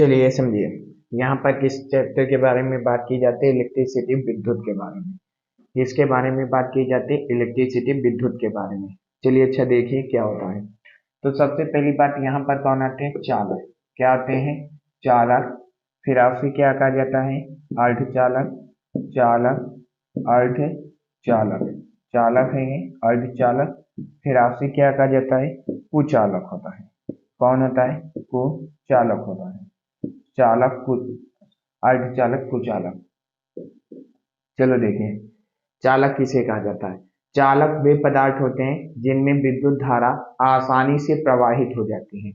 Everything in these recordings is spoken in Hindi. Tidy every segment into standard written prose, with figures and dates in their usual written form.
चलिए समझिए, यहाँ पर किस चैप्टर के बारे में बात की जाती है? इलेक्ट्रिसिटी, विद्युत के बारे में। किसके बारे में बात की जाती है? इलेक्ट्रिसिटी, विद्युत के बारे में। चलिए अच्छा देखिए क्या होता है। तो सबसे पहली बात यहाँ पर कौन आते हैं? चालक। क्या आते हैं? चालक। फिर आपसे क्या कहा जाता है? अर्धचालक, चालक, अर्धचालक। चालक है ये, अर्धचालक। फिर आपसे क्या कहा जाता है? कुचालक होता है। कौन होता है? कुचालक होता है। चालक, अर्धचालक, कुचालक। चलो देखें, चालक किसे कहा जाता है? चालक वे पदार्थ होते हैं जिनमें विद्युत धारा आसानी से प्रवाहित हो जाती है।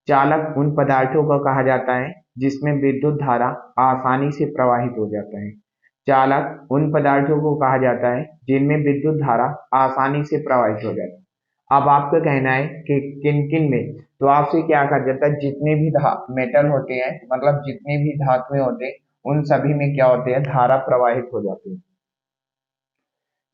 चालक उन पदार्थों को कहा जाता है जिसमें विद्युत धारा आसानी से प्रवाहित हो जाता है। चालक उन पदार्थों को कहा जाता है जिनमें विद्युत धारा आसानी से प्रवाहित हो जाती है। अब आपका कहना है कि किन किन में, तो आपसे क्या कहा जाता है? जितने भी मेटल होते हैं, मतलब जितने भी धातुएं होते हैं, उन सभी में क्या होते हैं? धारा प्रवाहित हो जाती है।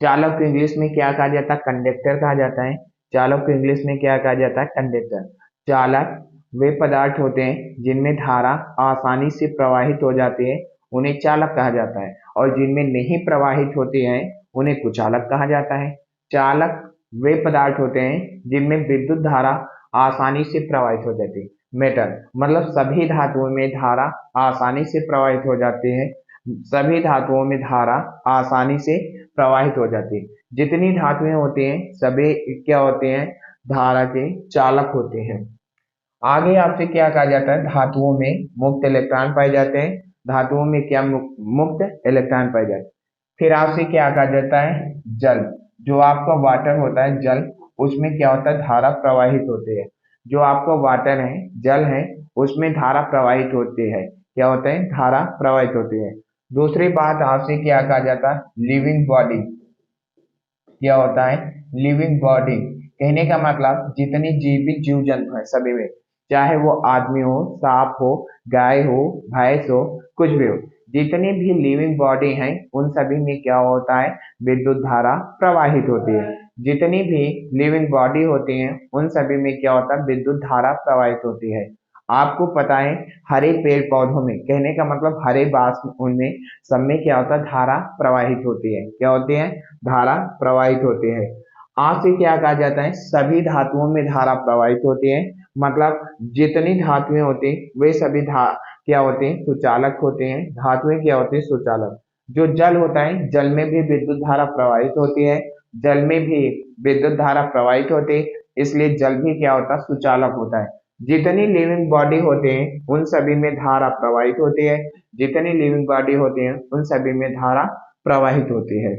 चालक को इंग्लिश में क्या कहा जाता है? कंडक्टर कहा जाता है। चालक को इंग्लिश में क्या कहा जाता है? कंडक्टर। चालक वे पदार्थ होते हैं जिनमें धारा आसानी से प्रवाहित हो जाती है, उन्हें चालक कहा जाता है। और जिनमें नहीं प्रवाहित होती है, उन्हें कुचालक कहा जाता है। चालक वे पदार्थ होते हैं जिनमें विद्युत धारा आसानी से प्रवाहित हो जाती है। मेटल मतलब सभी धातुओं में धारा आसानी से प्रवाहित हो जाती है। सभी धातुओं में धारा आसानी से प्रवाहित हो जाती है। जितनी धातुएं होती हैं सभी क्या होते हैं? धारा के चालक होते हैं। आगे आपसे क्या कहा जाता है? धातुओं में मुक्त इलेक्ट्रॉन पाए जाते हैं। धातुओं में क्या मुक्त इलेक्ट्रॉन पाए जाते हैं। फिर आपसे क्या कहा जाता है? जल। जो आपका वाटर होता है, जल, उसमें क्या होता है? धारा प्रवाहित होती है। जो आपका वाटर है, जल है, उसमें धारा प्रवाहित होती है। क्या होता है? धारा प्रवाहित होती है। दूसरी बात आपसे क्या कहा जाता है? Living body. क्या होता है? लिविंग बॉडी कहने का मतलब जितनी जीवित जीव जंतु है सभी में, चाहे वो आदमी हो, सांप हो, गाय हो, भैंस हो, कुछ भी हो, जितनी भी लिविंग बॉडी है उन सभी में क्या होता है? विद्युत धारा प्रवाहित होती है। जितनी भी लिविंग बॉडी होती है उन सभी में क्या होता है? विद्युत धारा प्रवाहित होती है। आपको पता है हरे पेड़ पौधों में, कहने का मतलब हरे बास उनमें सब में क्या होता है? धारा प्रवाहित होती है। क्या होती है? धारा प्रवाहित होती है। आज से क्या कहा जाता है? सभी धातुओं में धारा प्रवाहित होती है। मतलब जितनी धातुएं होती हैं वे सभी क्या होते हैं? सुचालक होते हैं। धातुएं क्या होती है? सुचालक। जो जल होता है, जल में भी विद्युत धारा प्रवाहित होती है। जल में भी विद्युत धारा प्रवाहित होती है, इसलिए जल भी क्या होता है? सुचालक होता है। जितनी लिविंग बॉडी होते हैं उन सभी में धारा प्रवाहित होती है। जितनी लिविंग बॉडी होती है उन सभी में धारा प्रवाहित होती है।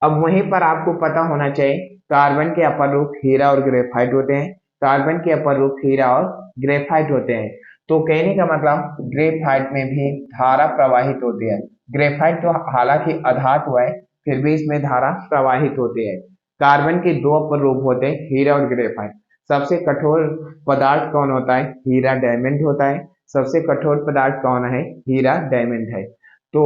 अब वहीं पर आपको पता होना चाहिए, कार्बन के अपर रूप हीरा और ग्रेफाइट होते हैं। कार्बन के अपर रूप हीरा और ग्रेफाइट होते हैं। तो कहने का मतलब ग्रेफाइट में भी धारा प्रवाहित होती है। ग्रेफाइट तो हालांकि अधातु है, फिर भी इसमें धारा प्रवाहित होती है। कार्बन के दो अपर रूप होते हैं, हीरा और ग्रेफाइट। सबसे कठोर पदार्थ कौन होता है? हीरा डायमंड होता है। सबसे कठोर पदार्थ कौन है? हीरा डायमंड है। तो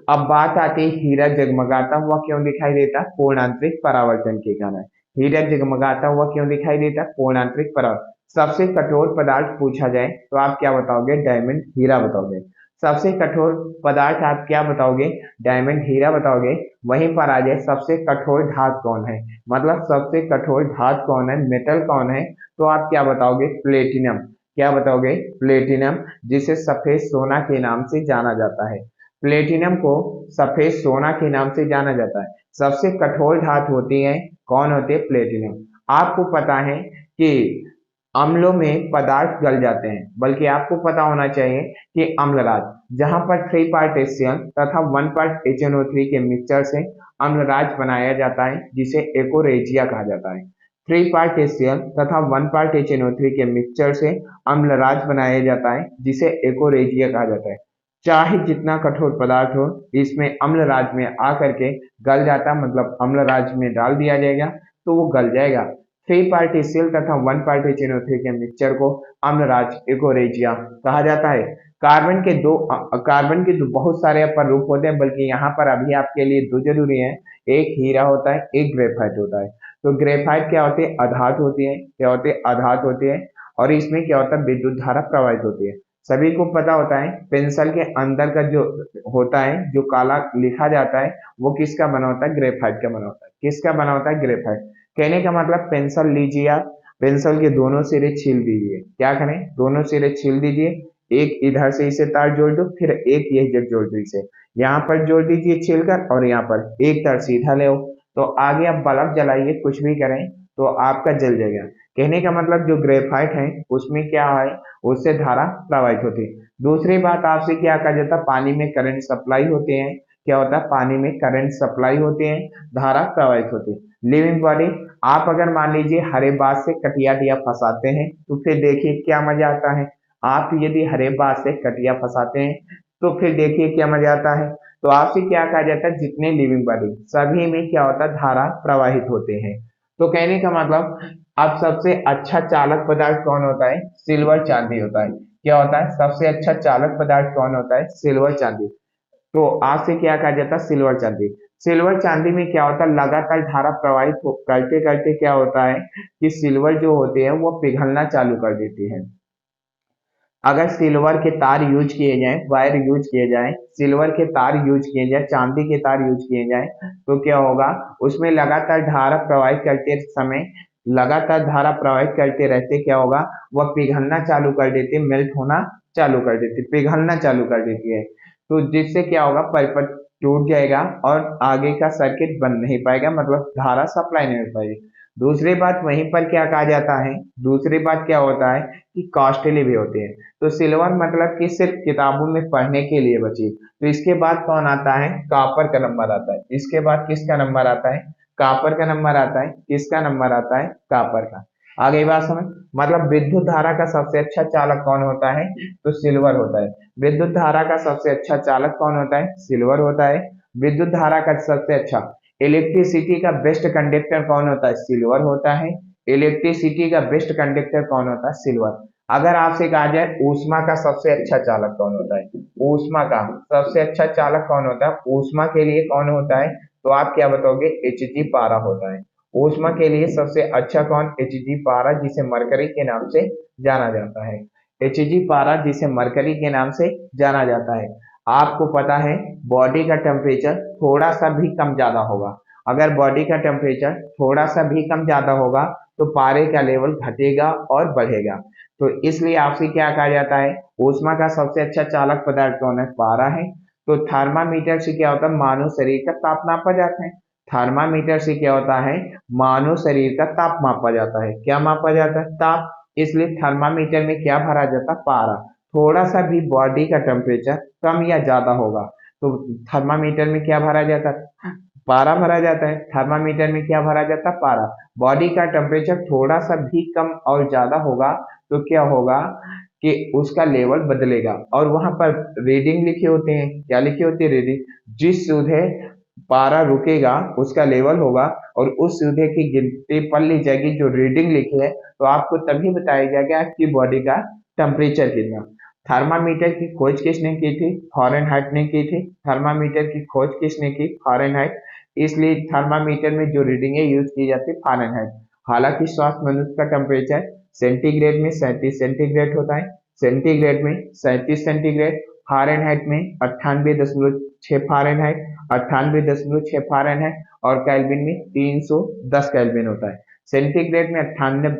अब बात आती है हीरा जगमगाता हुआ क्यों दिखाई देता? पूर्णांतरिक परावर्तन के कारण। हीरा जगमगाता हुआ क्यों दिखाई देता? पूर्णांतरिक परावर्तन। सबसे कठोर पदार्थ पूछा जाए तो आप क्या बताओगे? डायमंड, हीरा बताओगे। सबसे कठोर पदार्थ आप क्या बताओगे? डायमंड, हीरा बताओगे। वहीं पर आ जाए सबसे कठोर धातु कौन है, मतलब सबसे कठोर धातु कौन है, मेटल कौन है, तो आप क्या बताओगे? प्लेटिनम। क्या बताओगे? प्लेटिनम, जिसे सफेद सोना के नाम से जाना जाता है। प्लेटिनम को सफेद सोना के नाम से जाना जाता है। सबसे कठोर धातु होती है, कौन होती है? प्लेटिनम। आपको पता है कि अम्लों में पदार्थ गल जाते हैं, बल्कि आपको पता होना चाहिए कि अम्लराज, जहां पर 3 पार्ट HCl तथा 1 पार्ट HNO3 के मिक्सचर से अम्लराज बनाया जाता है, जिसे एकोरेजिया कहा जाता है। 3 पार्ट HCl तथा 1 पार्ट HNO3 के मिक्सचर से अम्लराज बनाया जाता है, जिसे एकोरेजिया कहा जाता है। चाहे जितना कठोर पदार्थ हो, इसमें अम्लराज में आकर के गल जाता, मतलब अम्लराज में डाल दिया जाएगा तो वो गल जाएगा। 3 पार्ट HCl तथा 1 पार्ट HNO3 के मिक्सचर को अम्लराज, एकोरेजिया कहा जाता है। कार्बन के दो बहुत सारे अपर रूप होते हैं, बल्कि यहाँ पर अभी आपके लिए दो जरूरी है। एक हीरा होता है, एक ग्रेफाइट होता है। तो ग्रेफाइट क्या होती है? अधातु होती है। क्या होती है? अधातु होती है। और इसमें क्या होता है? विद्युत धारा प्रवाहित होती है। सभी को पता होता है पेंसिल के अंदर का जो होता है, जो काला लिखा जाता है, वो किसका बना होता है? ग्रेफाइट का बना होता है। किसका बना होता है? ग्रेफाइट। कहने का मतलब पेंसिल लीजिए आप, पेंसिल के दोनों सिरे छील दीजिए। क्या करें? दोनों सिरे छील दीजिए। एक इधर से इसे तार जोड़ दो, फिर एक ये जब जोड़ दो इसे, यहाँ पर जोड़ दीजिए छीलकर, और यहाँ पर एक तार सीधा ले आओ। तो आगे आप बल्ब जलाइए, कुछ भी करें तो आपका जल जाएगा। कहने का मतलब जो ग्रेफाइट है उसमें क्या है, उससे धारा प्रवाहित होती है। दूसरी बात आपसे क्या कहा जाता है? पानी में करंट सप्लाई होते हैं। क्या होता है? पानी में करंट सप्लाई होते हैं, धारा प्रवाहित होती है। लिविंग बॉडी, आप अगर मान लीजिए हरे बात से कटिया दिया फंसाते हैं तो फिर देखिए क्या मजा आता है। आप यदि हरे बात से कटिया फंसाते हैं तो फिर देखिए क्या मजा आता है। तो आपसे क्या कहा जाता है? जितने लिविंग बॉडी सभी में क्या होता है? धारा प्रवाहित होते हैं। तो कहने का मतलब अब सबसे अच्छा चालक पदार्थ कौन होता है? सिल्वर चांदी होता है। क्या होता है? सबसे अच्छा चालक पदार्थ कौन होता है? सिल्वर चांदी। तो आज से क्या कहा जाता है? सिल्वर चांदी। सिल्वर चांदी में क्या होता है? लगातार धारा प्रवाहित करते करते क्या होता है कि सिल्वर जो होते हैं वो पिघलना चालू कर देती है। अगर सिल्वर के तार यूज किए जाएं, वायर यूज किए जाएं, सिल्वर के तार यूज किए जाएं, चांदी के तार यूज किए जाएं, तो क्या होगा? उसमें लगातार धारा प्रवाहित करते समय, लगातार धारा प्रवाहित करते रहते क्या होगा? वह पिघलना चालू कर देती है, मेल्ट होना चालू कर देती है, पिघलना चालू कर देती है। तो जिससे क्या होगा? परिपथ टूट जाएगा और आगे का सर्किट बन नहीं पाएगा, मतलब धारा सप्लाई नहीं हो पाएगी। दूसरी बात वहीं पर क्या कहा जाता है? दूसरी बात क्या होता है कि कॉस्टली भी होते हैं। तो सिल्वर मतलब कि सिर्फ किताबों में पढ़ने के लिए बची। तो इसके बाद कौन आता है? कॉपर का नंबर आता है। इसके बाद किसका नंबर आता है? कॉपर का नंबर आता है। किसका नंबर आता है? कॉपर का। आगे बात समझ, मतलब विद्युत धारा का सबसे अच्छा चालक कौन होता है? तो सिल्वर होता है। विद्युत धारा का सबसे अच्छा चालक कौन होता है? सिल्वर होता है। विद्युत धारा का सबसे अच्छा, इलेक्ट्रिसिटी का बेस्ट कंडक्टर कौन होता है? सिल्वर होता है। इलेक्ट्रिसिटी का बेस्ट कंडक्टर कौन होता है? सिल्वर। अगर आपसे कहा जाए ऊष्मा का सबसे अच्छा चालक कौन होता है? ऊष्मा का सबसे अच्छा चालक कौन होता है? ऊष्मा के लिए कौन होता है? तो आप क्या बताओगे? Hg पारा होता है। ऊष्मा के लिए सबसे अच्छा कौन? Hg पारा, जिसे मरकरी के नाम से जाना जाता है। Hg पारा जिसे मरकरी के नाम से जाना जाता है। आपको पता है बॉडी का टेम्परेचर थोड़ा सा भी कम ज्यादा होगा। अगर बॉडी का टेम्परेचर थोड़ा सा भी कम ज्यादा होगा तो पारे का लेवल घटेगा और बढ़ेगा। तो इसलिए आपसे क्या कहा जाता है? ऊष्मा का सबसे अच्छा चालक पदार्थ कौन है? पारा है। तो थर्मामीटर से क्या होता है? मानव शरीर का ताप नापा जाता है। थर्मामीटर से क्या होता है? मानव शरीर का ताप मापा जाता है। क्या मापा जाता है? ताप। इसलिए थर्मामीटर में क्या भरा जाता है? पारा। थोड़ा सा भी बॉडी का टेम्परेचर कम या ज्यादा होगा तो थर्मामीटर में क्या भरा जाता है? पारा भरा जाता है। थर्मामीटर में क्या भरा जाता है? पारा। बॉडी का टेम्परेचर थोड़ा सा भी कम और ज्यादा होगा तो क्या होगा कि उसका लेवल बदलेगा, और वहां पर रीडिंग लिखे होते हैं। क्या लिखी होती है? रीडिंग। जिस सूधे पारा रुकेगा उसका लेवल होगा, और उस सूधे की गिनती पढ़ ली जाएगी जो रीडिंग लिखी है, तो आपको तभी बताया जाएगा आपकी बॉडी का टेम्परेचर कितना। थर्मामीटर की खोज किसने की थी? फॉरेनहाइट ने की थी। थर्मामीटर की खोज किसने की? फॉरेनहाइट। इसलिए थर्मामीटर में जो रीडिंग है यूज की जाती है फॉरेनहाइट। हालांकि स्वास्थ्य मनुष्य का टेम्परेचर सेंटीग्रेड में 37 सेंटीग्रेड होता है, सेंटीग्रेड में 37 सेंटीग्रेड, फारेनहाइट में 98.6 फारेनहाइट, 98.6 फारेनहाइट, और केल्विन में 310 केल्विन होता है। सेंटीग्रेड में 98,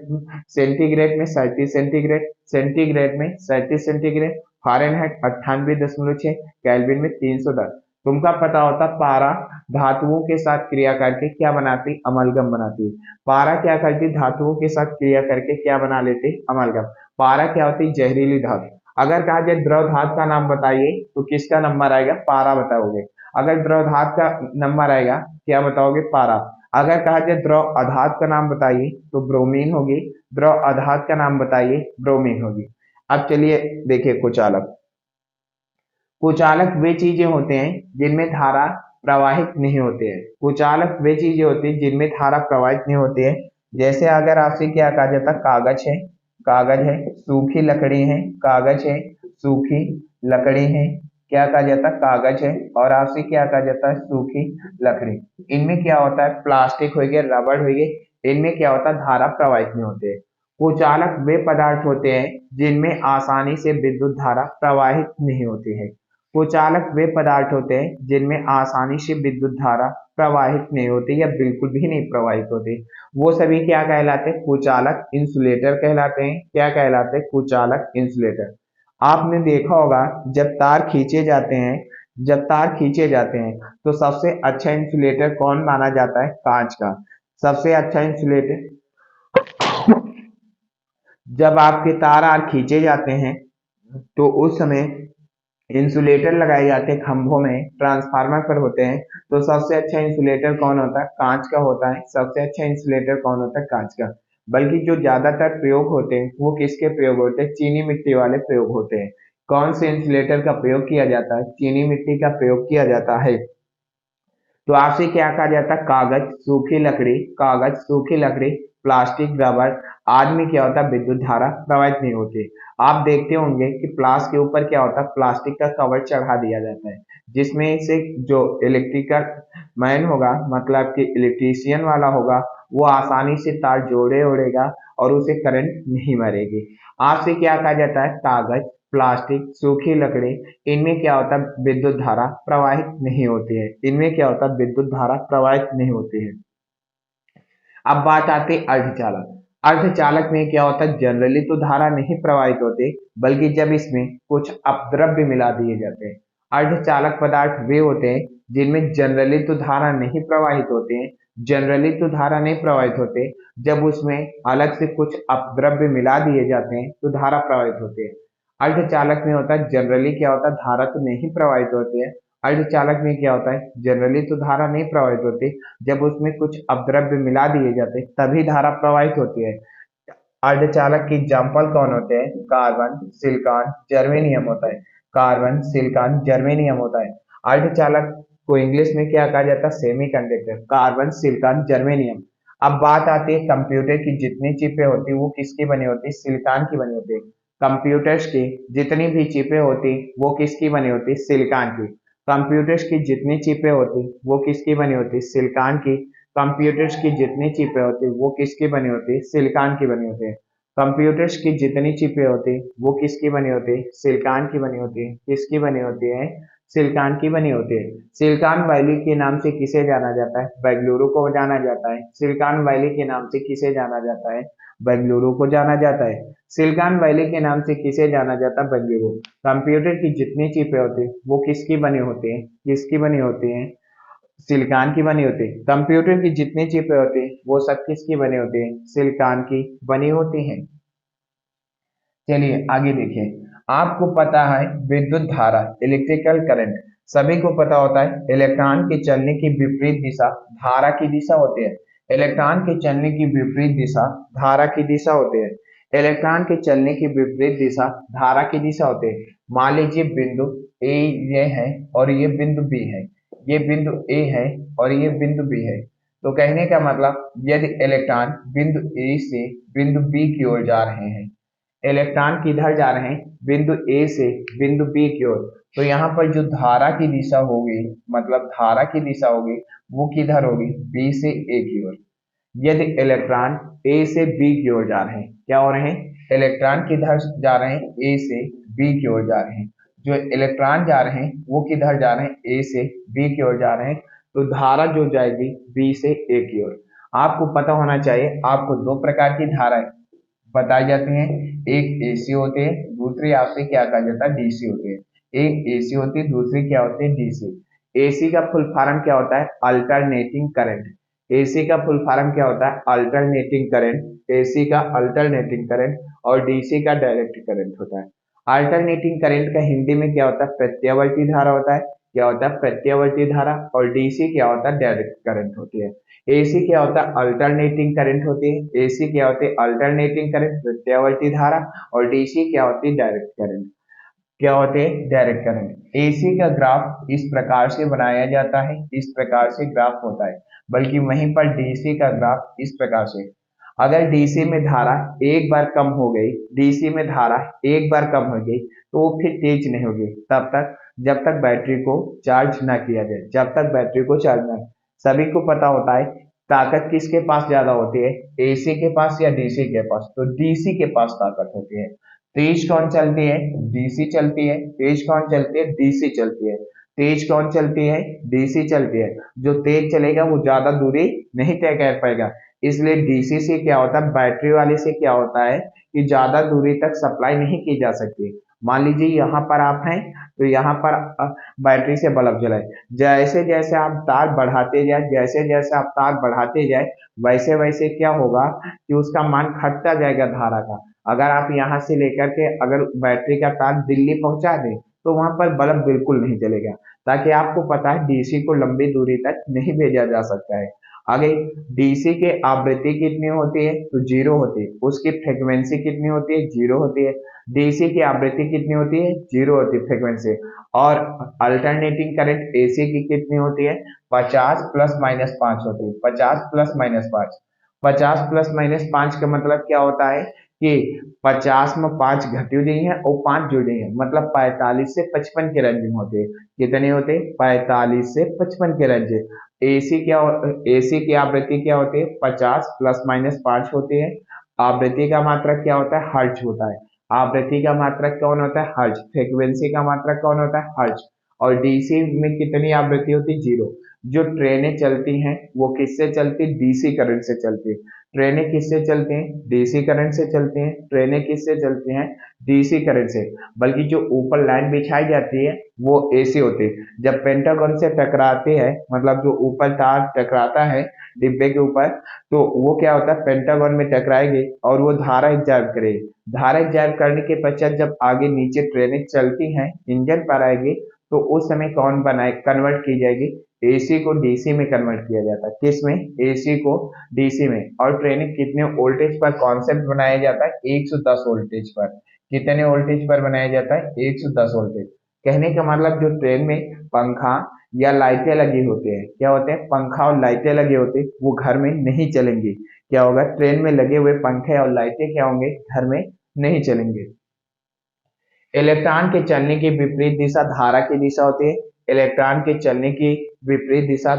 सेंटीग्रेड में 37 सेंटीग्रेड, सेंटीग्रेड में 37 सेंटीग्रेड, फारेनहाइट 98.6, केल्विन में 310। तुमका पता होता पारा धातुओं के साथ क्रिया करके क्या बनाती? अमलगम बनाती है। पारा क्या करती? धातुओं के साथ क्रिया करके क्या बना लेते? अमलगम। पारा क्या होती? जहरीली धातु। अगर कहा जाए द्रव धातु का नाम बताइए तो किसका नंबर आएगा? पारा बताओगे। अगर द्रव धातु का नंबर आएगा क्या बताओगे? पारा। अगर कहा जाए द्रव अधातु का नाम बताइए तो ब्रोमीन होगी। द्रव अधातु का नाम बताइए, ब्रोमीन होगी। अब चलिए देखिए कुचालक। कुचालक वे चीजें होते हैं जिनमें धारा प्रवाहित नहीं होते हैं। कुचालक वे चीजें होती हैं जिनमें धारा प्रवाहित नहीं होती है। जैसे अगर आपसे क्या कहा जाता? कागज है, कागज है, सूखी लकड़ी है, कागज है, सूखी लकड़ी है। क्या कहा जाता? कागज है। और आपसे क्या कहा जाता है? सूखी लकड़ी। इनमें क्या होता है? प्लास्टिक हो गया, रबड़ हो गई, इनमें क्या होता है? धारा प्रवाहित नहीं होते। कुचालक वे पदार्थ होते हैं जिनमें आसानी से विद्युत धारा प्रवाहित नहीं होती है। कुचालक वे पदार्थ होते हैं जिनमें आसानी से विद्युत धारा प्रवाहित नहीं होती या बिल्कुल भी नहीं प्रवाहित होती। वो सभी क्या कहलाते हैं? कुचालक, इंसुलेटर कहलाते हैं। क्या कहलाते हैं? कुचालक, इंसुलेटर। आपने देखा होगा जब तार खींचे जाते हैं, जब तार खींचे जाते हैं तो सबसे अच्छा इंसुलेटर कौन माना जाता है? कांच का। सबसे अच्छा इंसुलेटर जब आपके तार आर खींचे जाते हैं तो उस समय इंसुलेटर लगाए जाते हैं खंभों में, ट्रांसफार्मर पर होते हैं। तो सबसे अच्छा इंसुलेटर कौन होता है? कांच का होता है। सबसे अच्छा इंसुलेटर कौन होता है? कांच का। बल्कि जो ज्यादातर प्रयोग होते हैं वो किसके प्रयोग होते हैं? चीनी मिट्टी वाले प्रयोग होते हैं। कौन से इंसुलेटर का प्रयोग किया जाता है? चीनी मिट्टी का प्रयोग किया जाता है। तो आपसे क्या कहा जाता है? कागज, सूखी लकड़ी, कागज, सूखी लकड़ी, प्लास्टिक, रबर आदि में क्या होता है? विद्युत धारा प्रवाहित नहीं होती। आप देखते होंगे कि प्लास के ऊपर क्या होता है? प्लास्टिक का कवर चढ़ा दिया जाता है, जिसमें से जो इलेक्ट्रिकल मैन होगा, मतलब कि इलेक्ट्रीशियन वाला होगा, वो आसानी से तार जोड़े ओढ़ेगा और उसे करंट नहीं मारेगी। आपसे क्या कहा जाता है? कागज, प्लास्टिक, सूखी लकड़ी, इनमें क्या होता है? विद्युत धारा प्रवाहित नहीं होती है। इनमें क्या होता है? विद्युत धारा प्रवाहित नहीं होती है। अब बात आती है अर्धचालक। अर्धचालक में क्या होता है? जनरली तो धारा नहीं प्रवाहित होती, बल्कि जब इसमें कुछ अपद्रव्य मिला दिए जाते हैं। अर्धचालक पदार्थ वे होते हैं जिनमें जनरली तो धारा नहीं प्रवाहित होते हैं, जनरली तो धारा नहीं प्रवाहित होते, जब उसमें अलग से कुछ अपद्रव्य मिला दिए जाते हैं तो धारा प्रवाहित होती है। अर्धचालक में होता है जनरली क्या होता है? धारा तो नहीं प्रवाहित होती है। अर्धचालक में क्या होता है? जनरली तो धारा नहीं प्रवाहित होती, जब उसमें कुछ अपद्रव्य मिला दिए जाते हैं तभी धारा प्रवाहित होती है। अर्धचालक की एग्जाम्पल कौन होते हैं? कार्बन, सिलिकॉन, जर्मेनियम होता है। कार्बन, सिलिकॉन, जर्मेनियम होता है। अर्धचालक को इंग्लिश में क्या कहा जाता है? सेमीकंडक्टर। Carbon, silicon, germanium. अब बात आती है कंप्यूटर की जितनी चिपें होती है वो किसकी बनी होती है? सिलिकॉन की बनी होती है। कंप्यूटर्स की जितनी भी चिपें होती वो किसकी बनी होती है? सिलिकॉन की। कंप्यूटर्स की जितनी चिपें होती वो किसकी बनी होती? सिलिकॉन की। कंप्यूटर्स की जितनी चिपें होती वो किसकी बनी होती? सिलिकॉन की बनी होती है। कंप्यूटर्स की जितनी चिपें होती वो किसकी बनी होती? सिलिकॉन की बनी होती है। किसकी बनी होती है? सिलिकॉन की बनी होती है। सिलिकॉन वैली के नाम से किसे जाना जाता है? बेंगलुरु को जाना जाता है। सिलिकॉन वैली के नाम से किसे जाना जाता है? बेंगलुरु को जाना जाता है। सिलिकॉन वैली के नाम से किसे जाना जाता है? बेंगलुरु। कंप्यूटर की जितनी चिपें होती वो किसकी बनी होती हैं? किसकी बनी होती हैं? सिलिकॉन की बनी होती है। कंप्यूटर की जितनी चिपें होती हैं वो सब किसकी बनी होती हैं? सिलिकॉन की बनी होती हैं। चलिए आगे देखिए। आपको पता है विद्युत धारा, इलेक्ट्रिकल करंट, सभी को पता होता है इलेक्ट्रॉन के चलने की विपरीत दिशा धारा की दिशा होती है। इलेक्ट्रॉन के चलने की विपरीत दिशा धारा की दिशा होती है। इलेक्ट्रॉन के चलने की विपरीत दिशा धारा की दिशा होती है। मान लीजिए बिंदु ए ये है और ये बिंदु बी है। ये बिंदु ए है और ये बिंदु बी है। तो कहने का मतलब यदि इलेक्ट्रॉन बिंदु ए से बिंदु बी की ओर जा रहे हैं, इलेक्ट्रॉन किधर जा रहे हैं? बिंदु ए से बिंदु बी की ओर, तो यहाँ पर जो धारा की दिशा होगी, मतलब धारा की दिशा होगी वो किधर होगी? बी से ए की ओर। यदि इलेक्ट्रॉन ए से बी की ओर जा रहे हैं, क्या हो रहे हैं? इलेक्ट्रॉन किधर जा रहे हैं? ए से बी की ओर जा रहे हैं। जो इलेक्ट्रॉन जा रहे हैं वो किधर जा रहे हैं? ए से बी की ओर जा रहे हैं। तो धारा जो जाएगी बी से ए की ओर। आपको पता होना चाहिए, आपको दो प्रकार की धाराएं बताई जाती हैं। एक एसी होती है, दूसरी आपसे क्या कहा जाता है? डीसी होती है। एक एसी होती है, दूसरी क्या होती है? डीसी। एसी का फुल फॉर्म क्या होता है? Alternating current. एसी का फुल फॉर्म क्या होता है? Alternating current. एसी का अल्टरनेटिंग करंट और डीसी का डायरेक्ट करंट होता है। अल्टरनेटिंग करंट का हिंदी में क्या होता है? प्रत्यावर्ती धारा होता है। क्या होता है? प्रत्यावर्ती धारा। और डीसी क्या होता है? डायरेक्ट करंट होती है। एसी क्या होता है? अल्टरनेटिंग करंट होती है। एसी क्या होती है? अल्टरनेटिंग करंट, प्रत्यावर्ती धारा। और डीसी क्या होती है? Direct current. क्या होते हैं? Direct current. एसी का ग्राफ इस प्रकार से बनाया जाता है, इस प्रकार से ग्राफ होता है। बल्कि वहीं पर डीसी का ग्राफ इस प्रकार से। अगर डीसी में धारा एक बार कम हो गई, डीसी में धारा एक बार कम हो गई तो वो फिर तेज नहीं होगी तब तक जब तक बैटरी को चार्ज ना किया जाए, जब तक बैटरी को चार्ज ना। सभी को पता होता है ताकत किसके पास ज्यादा होती है, एसी के पास या डीसी के पास? तो डीसी के पास ताकत होती है। तेज कौन चलती है, डीसी चलती है। तेज कौन चलती है, डीसी चलती है। तेज कौन चलती है, डीसी चलती है। जो तेज चलेगा वो ज्यादा दूरी नहीं तय कर पाएगा, इसलिए डीसी से क्या होता है, बैटरी वाले से क्या होता है कि ज्यादा दूरी तक सप्लाई नहीं की जा सकती। मान लीजिए यहाँ पर आप हैं, तो यहाँ पर बैटरी से बल्ब जलाए, जैसे जैसे आप तार बढ़ाते जाए, जैसे जैसे आप तार बढ़ाते जाए, वैसे वैसे क्या होगा कि उसका मान घटता जाएगा धारा का। अगर आप यहाँ से लेकर के अगर बैटरी का तार दिल्ली पहुंचा दें, तो वहां पर बल्ब बिल्कुल नहीं जलेगा, ताकि आपको पता है डीसी को लंबी दूरी तक नहीं भेजा जा सकता है। आगे, डीसी के आवृत्ति कितनी होती है, तो जीरो होती है। उसकी फ्रीक्वेंसी कितनी होती है, जीरो होती है। डीसी की आवृत्ति कितनी होती है, जीरो होती है फ्रीक्वेंसी। और अल्टरनेटिंग करंट एसी की कितनी होती है, 50 प्लस माइनस 5 होती है। 50 प्लस माइनस 5, 50 प्लस माइनस 5 का मतलब क्या होता है कि 50 में 5 घटी हुई है और 5 जुड़ी है, मतलब 45 से 55 के रेंज में होते हैं। कितने होते हैं, 45 से 55 के रेंज। एसी क्या, एसी की आवृत्ति क्या होती है, 50 प्लस माइनस 5 होती है। आवृत्ति का मात्रक क्या होता है, हर्ट्ज होता है। आवृत्ति का मात्रक कौन होता है, हर्ट्ज। फ्रीक्वेंसी का मात्रक कौन होता है, हर्ट्ज। और डीसी में कितनी आवृत्ति होती है, जीरो। जो ट्रेनें चलती हैं वो किससे चलती, डीसी करंट से चलती है। ट्रेनें किससे चलती हैं, डीसी करंट से चलती हैं। ट्रेनें किससे चलती हैं, डीसी करंट से। बल्कि जो ऊपर लाइन बिछाई जाती है वो एसी होती है। जब पेंटागन से टकराती है, मतलब जो ऊपर तार टकराता है डिब्बे के ऊपर, तो वो क्या होता है, पेंटागन में टकराएगी और वो धारा एग्जर्व करेगी। धारा एग्जर्व करने के पश्चात जब आगे नीचे ट्रेनें चलती हैं, इंजन पर आएगी, तो उस समय कौन बनाए, कन्वर्ट की जाएगी, एसी को डीसी में कन्वर्ट किया जाता है। किस में, एसी को डीसी में। और ट्रेनिंग कितने वोल्टेज पर कॉन्सेप्ट बनाया जाता है, 110 वोल्टेज पर। कितने वोल्टेज पर बनाया जाता है, 110 वोल्टेज। कहने का मतलब जो ट्रेन में पंखा या लाइटें लगी होती है, क्या होते हैं, पंखा और लाइटें लगी होती है, वो घर में नहीं चलेंगी। क्या होगा, ट्रेन में लगे हुए पंखे और लाइटें क्या होंगे, घर में नहीं चलेंगे। इलेक्ट्रॉन के चलने की विपरीत दिशा धारा की दिशा होती है। इलेक्ट्रॉन के चलने की विपरीत दिशा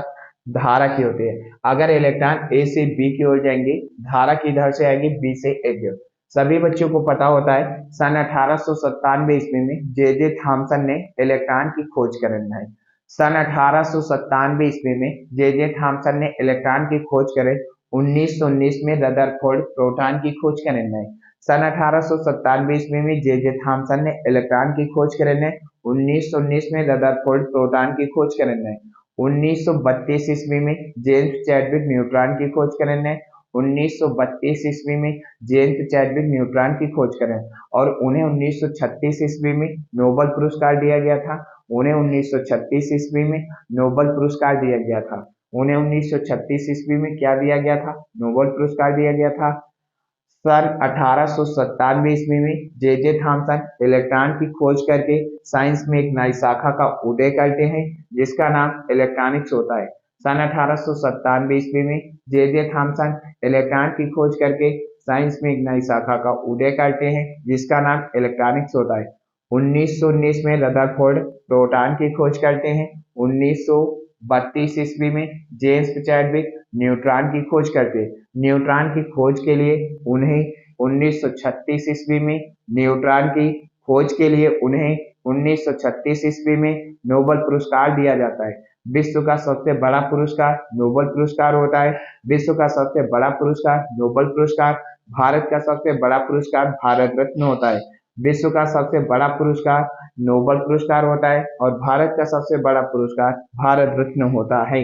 धारा की होती है। अगर इलेक्ट्रॉन ए से बी की ओर जाएंगे, धारा किधर से आएगी, बी से ए की ओर। सभी बच्चों को पता होता है सन 1897 ईस्वी में जे जे थॉमसन ने इलेक्ट्रॉन की खोज कर बनाई। सन 1897 ईस्वी में जे जे थॉमसन ने इलेक्ट्रॉन की खोज करे। 1919 में रदरफोर्ड प्रोटॉन की खोज कर बनाई। सन 1897 ईस्वी में जे जे थॉमसन ने इलेक्ट्रॉन की खोज करे ने। 1919 में रदरफोर्ड प्रोटॉन की खोज करे ने। 1932 ईस्वी में जेम्स चैडविक न्यूट्रॉन की खोज करे ने। 1932 ईस्वी में जेम्स चैडविक न्यूट्रॉन की खोज करें और उन्हें 1936 ईस्वी में नोबेल पुरस्कार दिया गया था। उन्हें 1936 ईस्वी में नोबेल पुरस्कार दिया गया था। उन्हें 1936 ईस्वी में क्या दिया गया था, नोबेल पुरस्कार दिया गया था। सन 1897 ईस्वी में जे जे थॉमसन इलेक्ट्रॉन की खोज करके साइंस में एक नई शाखा का उदय करते हैं, जिसका नाम इलेक्ट्रॉनिक्स होता है। सन 1897 ईस्वी में जे जे थॉमसन इलेक्ट्रॉन की खोज करके साइंस में एक नई शाखा का उदय करते हैं, जिसका नाम इलेक्ट्रॉनिक्स होता है। 1919 में रदरफोर्ड प्रोटॉन की खोज करते हैं। 1932 ईस्वी में जेम्स चैडविक न्यूट्रॉन की खोज करते। न्यूट्रॉन की खोज के लिए उन्हें 1936 ईस्वी में न्यूट्रॉन की खोज के लिए उन्हें 1936 ईस्वी में नोबेल पुरस्कार दिया जाता है। विश्व का सबसे बड़ा पुरस्कार नोबेल पुरस्कार होता है। विश्व का सबसे बड़ा पुरस्कार नोबेल पुरस्कार। भारत का सबसे बड़ा पुरस्कार भारत रत्न होता है। विश्व का सबसे बड़ा पुरस्कार नोबेल पुरस्कार होता है और भारत का सबसे बड़ा पुरस्कार भारत रत्न होता है।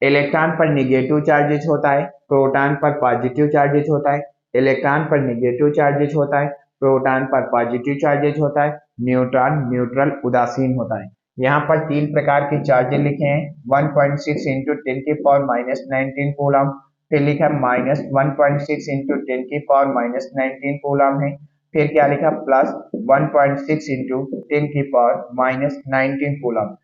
इलेक्ट्रॉन पर निगेटिव चार्जेज होता है, प्रोटॉन पर पॉजिटिव चार्जेज होता है। इलेक्ट्रॉन पर निगेटिव चार्जेज होता है, प्रोटॉन पर पॉजिटिव चार्जेज होता है। न्यूट्रॉन न्यूट्रल उदासीन होता है। यहाँ पर तीन प्रकार के चार्जेज लिखे हैं। 1.6 इंटू 10⁻⁹ कूलम, फिर लिखा -1.6 इंटू 10⁻⁻19 कूलम है। फिर क्या लिखा, प्लस 1.6 इंटू 10⁻⁻19 कूलम।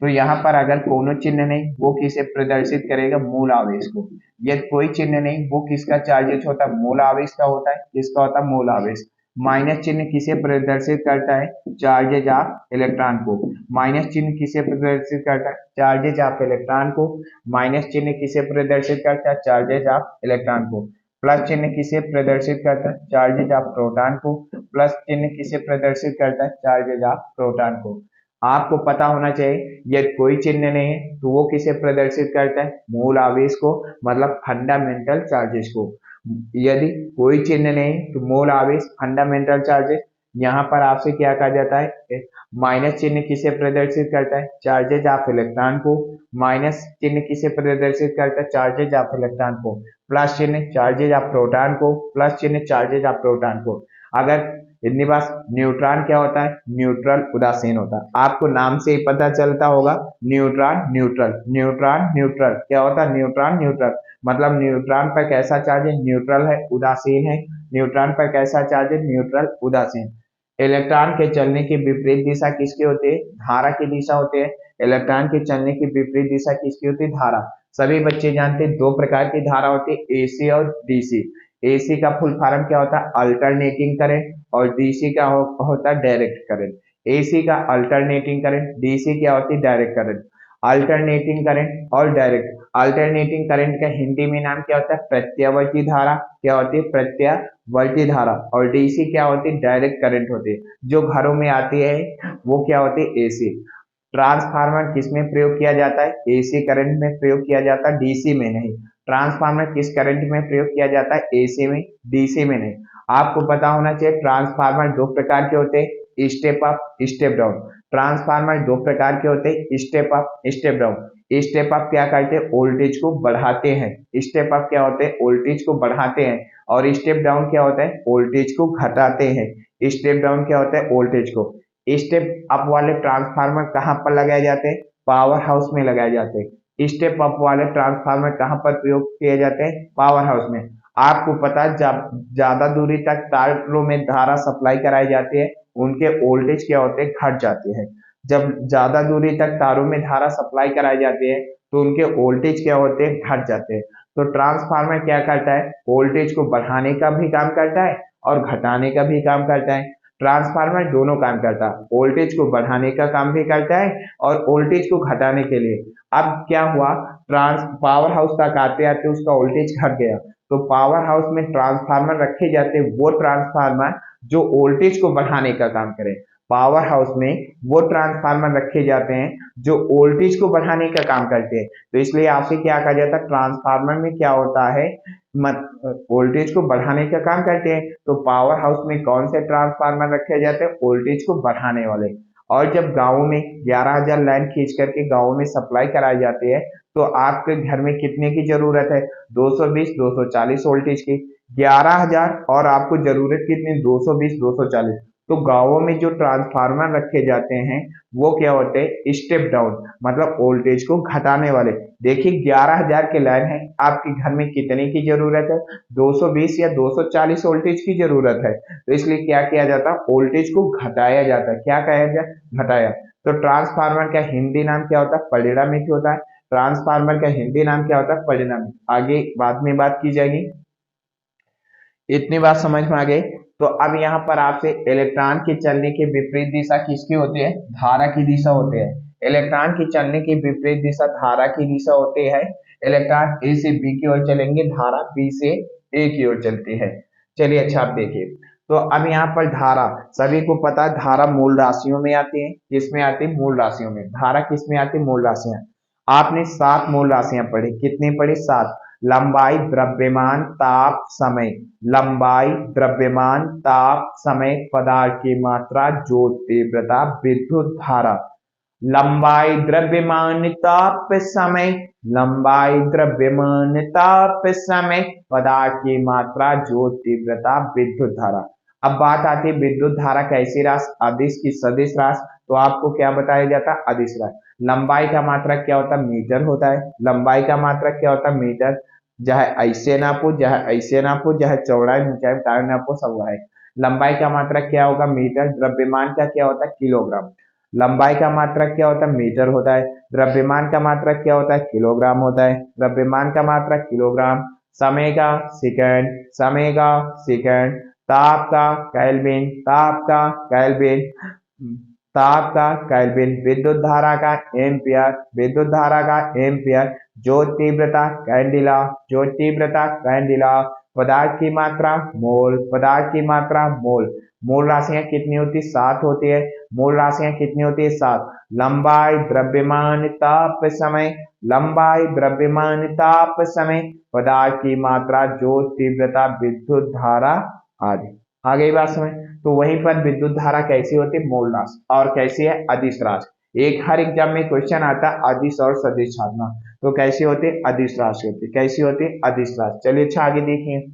तो यहाँ पर अगर कोनो चिन्ह नहीं, वो किसे प्रदर्शित करेगा, मूल आवेश को। यदि कोई चिन्ह नहीं, वो किसका चार्जेज होता है, मूल आवेश का होता है। किसका होता है, मूल आवेश। माइनस चिन्ह किसे प्रदर्शित करता है? चार्जेज ऑफ इलेक्ट्रॉन को। माइनस चिन्ह किसे प्रदर्शित करता है? चार्जेज ऑफ इलेक्ट्रॉन को। माइनस चिन्ह किसे प्रदर्शित करता है? चार्जेज ऑफ इलेक्ट्रॉन को। प्लस चिन्ह किसे प्रदर्शित करता है? चार्जेज ऑफ प्रोटॉन को। प्लस चिन्ह किसे प्रदर्शित करता है? चार्जेज ऑफ प्रोटॉन को। आपको पता होना चाहिए यदि कोई चिन्ह नहीं है तो वो किसे प्रदर्शित करता है? मूल आवेश को, मतलब फंडामेंटल चार्जेस को। यदि कोई चिन्ह नहीं तो मूल आवेश, फंडामेंटल चार्जेस। यहाँ पर आपसे क्या कहा जाता है? माइनस चिन्ह किसे प्रदर्शित करता है? चार्जेज ऑफ इलेक्ट्रॉन को। माइनस चिन्ह किसे प्रदर्शित करता है? चार्जेज ऑफ इलेक्ट्रॉन को। प्लस चिन्ह चार्जेज ऑफ प्रोटॉन को। प्लस चिन्ह चार्जेज ऑफ प्रोटॉन को। अगर इतनी बात, न्यूट्रॉन क्या होता है? न्यूट्रल, उदासीन होता है। आपको नाम से ही पता चलता होगा, न्यूट्रॉन न्यूट्रल, न्यूट्रॉन न्यूट्रल। क्या होता है? न्यूट्रॉन न्यूट्रल, मतलब न्यूट्रॉन पर कैसा चार्ज है? न्यूट्रल है, उदासीन है। न्यूट्रॉन पर कैसा चार्ज है? न्यूट्रल, उदासीन। इलेक्ट्रॉन के चलने की विपरीत दिशा किसकी होती है? धारा की दिशा होती है। इलेक्ट्रॉन के चलने की विपरीत दिशा किसकी होती है? धारा। सभी बच्चे जानते हैं दो प्रकार की धारा होती है, एसी और डीसी। एसी का फुल फॉर्म क्या होता है? Alternating current. और डीसी का होता है डायरेक्ट करंट। एसी का अल्टरनेटिंग करंट, डीसी क्या होती है? Direct current. अल्टरनेटिंग करंट और डायरेक्ट। अल्टरनेटिंग करंट का हिंदी में नाम क्या होता है? प्रत्यावर्ती धारा। क्या होती है? प्रत्यावर्ती धारा। और डीसी क्या होती है? डायरेक्ट करंट होती है। जो घरों में आती है वो क्या होती है? एसी। ट्रांसफार्मर किसमें प्रयोग किया जाता है? एसी करंट में प्रयोग किया जाता है, डीसी में नहीं। ट्रांसफार्मर किस करंट में प्रयोग किया जाता है? एसी में, डीसी में नहीं। आपको पता होना चाहिए ट्रांसफार्मर दो प्रकार के होते हैं, step up, step down. Transformer दो प्रकार के होते हैं, step up, step down. Step up क्या करते हैं? वोल्टेज को बढ़ाते हैं। स्टेप अप क्या होते हैं? वोल्टेज को बढ़ाते हैं। और स्टेप डाउन क्या होता है? वोल्टेज को घटाते हैं। स्टेप डाउन क्या होता है? वोल्टेज को। स्टेप अप वाले ट्रांसफार्मर कहाँ पर लगाए जाते हैं? पावर हाउस में लगाए जाते हैं। स्टेप अप वाले ट्रांसफार्मर कहाँ पर प्रयोग किए जाते हैं? पावर हाउस में। आपको पता है जब ज्यादा दूरी तक तारों में धारा सप्लाई कराई जाती है उनके वोल्टेज क्या होते हैं? घट जाते हैं। जब ज्यादा दूरी तक तारों में धारा सप्लाई कराई जाती है तो उनके वोल्टेज क्या होते हैं? घट जाते हैं। तो ट्रांसफार्मर क्या करता है? वोल्टेज को बढ़ाने का भी काम करता है और घटाने का भी काम करता है। ट्रांसफार्मर दोनों काम करता है, वोल्टेज को बढ़ाने का काम भी करता है और वोल्टेज को घटाने के लिए। अब क्या हुआ? पावर हाउस तक आते आते उसका वोल्टेज घट गया, तो पावर हाउस में ट्रांसफार्मर रखे जाते हैं, वो ट्रांसफार्मर जो वोल्टेज को बढ़ाने का काम करे। पावर हाउस में वो ट्रांसफार्मर रखे जाते हैं जो वोल्टेज को बढ़ाने का काम करते हैं। तो इसलिए आपसे क्या कहा जाता है? ट्रांसफार्मर में क्या होता है? वोल्टेज को बढ़ाने का काम करते हैं। तो पावर हाउस में कौन से ट्रांसफार्मर रखे जाते हैं? वोल्टेज को बढ़ाने वाले। और जब गाँव में 11,000 लाइन खींच करके गाँव में सप्लाई कराई जाती है तो आपके घर में कितने की जरूरत है? 220 240 वोल्टेज की। 11,000 और आपको जरूरत कितनी? 220 240। तो गाँवों में जो ट्रांसफार्मर रखे जाते हैं वो क्या होते हैं? स्टेप डाउन, मतलब वोल्टेज को घटाने वाले। देखिए 11,000 के लाइन है, आपके घर में कितने की जरूरत है? 220 या 240 वोल्टेज की जरूरत है। तो इसलिए क्या किया जाता है? वोल्टेज को घटाया जाता है। क्या कहा जाए? घटाया। तो ट्रांसफार्मर का हिंदी नाम क्या होता है? परिणामित होता है। ट्रांसफार्मर का हिंदी नाम क्या होता है? परिणामित। आगे बाद में बात की जाएगी। इतनी बात समझ में आ गई। तो अब यहाँ पर आपसे इलेक्ट्रॉन के चलने की विपरीत दिशा किसकी होती है? धारा की दिशा होती है। इलेक्ट्रॉन की चलने की विपरीत दिशा धारा की दिशा होती है। इलेक्ट्रॉन ए से बी की ओर चलेंगे, धारा बी से ए की ओर चलती है। चलिए अच्छा आप देखिए, तो अब यहाँ पर धारा, सभी को पता है धारा मूल राशियों में आती है। किसमें आती है? मूल राशियों में। धारा किसमें आती है? मूल राशियां। आपने 7 मूल राशियां पढ़ी। कितनी पढ़ी? 7। लंबाई, द्रव्यमान, ताप, समय। लंबाई, द्रव्यमान, ताप, समय, पदार्थ की मात्रा, जोत, तीव्रता, विद्युत धारा। लंबाई, द्रव्यमान, ताप, समय। लंबाई, द्रव्यमान, ताप, समय, पदार्थ की मात्रा, जोत, तीव्रता, विद्युत धारा। अब बात आती है विद्युत धारा कैसी राशि? अदिश की सदिश राशि। तो आपको क्या बताया जाता है? अदिश राशि। लंबाई का मात्रक क्या होता है? मीटर होता है। लंबाई का मात्रक क्या होता है? मीटर। चाहे ऐसे नापो, चाहे ऐसे नापो, चाहे चौड़ाई ऊंचाई तार नापो, सब है। लंबाई का मात्रक क्या होगा? मीटर। द्रव्यमान का क्या होता है? किलोग्राम। लंबाई का मात्रक क्या होता है? मीटर होता है। द्रव्यमान का मात्रक क्या होता है? किलोग्राम होता है। द्रव्यमान का मात्रक किलोग्राम। समय का सेकंड, समय का सेकंड। ताप का केल्विन, ताप का केल्विन, ताप का केल्विन, विद्युत धारा का एम्पियर, विद्युत धारा का एम्पियर, ज्योत तीव्रता कैंडिला, ज्योत तीव्रता कैंडिला, पदार्थ की मात्रा मोल, पदार्थ की मात्रा मोल, मूल राशियां कितनी होती है? 7 होती है। मूल राशियां कितनी होती है? 7। लंबाई, द्रव्यमान, ताप, समय, लंबाई, द्रव्यमान, ताप, समय, पदार्थ की मात्रा, ज्योत तीव्रता, विद्युत धारा आदि। आ गई बात समझ? तो वहीं पर विद्युत धारा कैसी होती है? मूल राशि। और कैसी है? अदिश राशि। एक हर एग्जाम में क्वेश्चन आता है अदिश और सदिश साधना, तो कैसी होती है? अदिश राशि होती है। कैसी होती है? अदिश राशि। चलिए अच्छा आगे देखिए,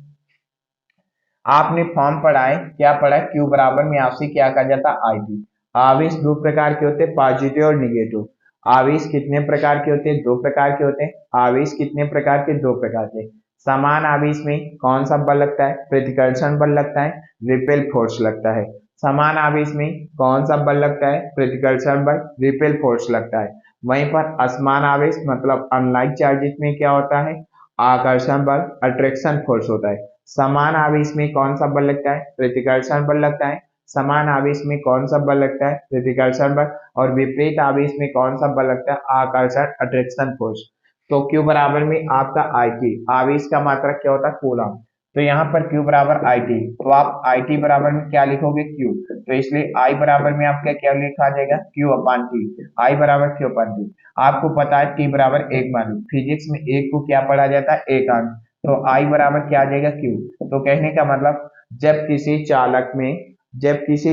आपने फॉर्म पढ़ा है, क्या पढ़ा है? क्यू बराबर में आपसे क्या कहा जाता है? I T. आवेश दो प्रकार के होते हैं, पॉजिटिव और निगेटिव। आवेश कितने प्रकार के होते हैं? 2 प्रकार के होते हैं। आवेश कितने प्रकार के? 2 प्रकार के। समान आवेश में कौन सा बल लगता है? प्रतिकर्षण बल लगता है, रिपेल फोर्स लगता है। समान आवेश में कौन सा बल लगता है? प्रतिकर्षण बल, रिपेल फोर्स लगता है। वहीं पर असमान आवेश मतलब अनलाइक चार्जेस में क्या होता है? आकर्षण बल, अट्रैक्शन फोर्स होता है। समान आवेश में कौन सा बल लगता है? प्रतिकर्षण बल लगता है। समान आवेश में कौन सा बल लगता है? प्रतिकर्षण बल। और विपरीत आवेश में कौन सा बल लगता है? आकर्षण, अट्रैक्शन फोर्स। तो Q बराबर में आपका आई टी, आवेश का मात्रक क्या होता है? कूलम। तो यहाँ पर Q बराबर आई टी, तो आप आई टी बराबर में क्या लिखोगे? Q। तो इसलिए I बराबर में आपका क्या लिखा जाएगा? Q upon T. I बराबर Q अपान टी। आपको पता है T बराबर 1 मान लो, फिजिक्स में 1 को क्या पढ़ा जाता है? 1 अंक। तो I बराबर क्या आ जाएगा? Q। तो कहने का मतलब जब किसी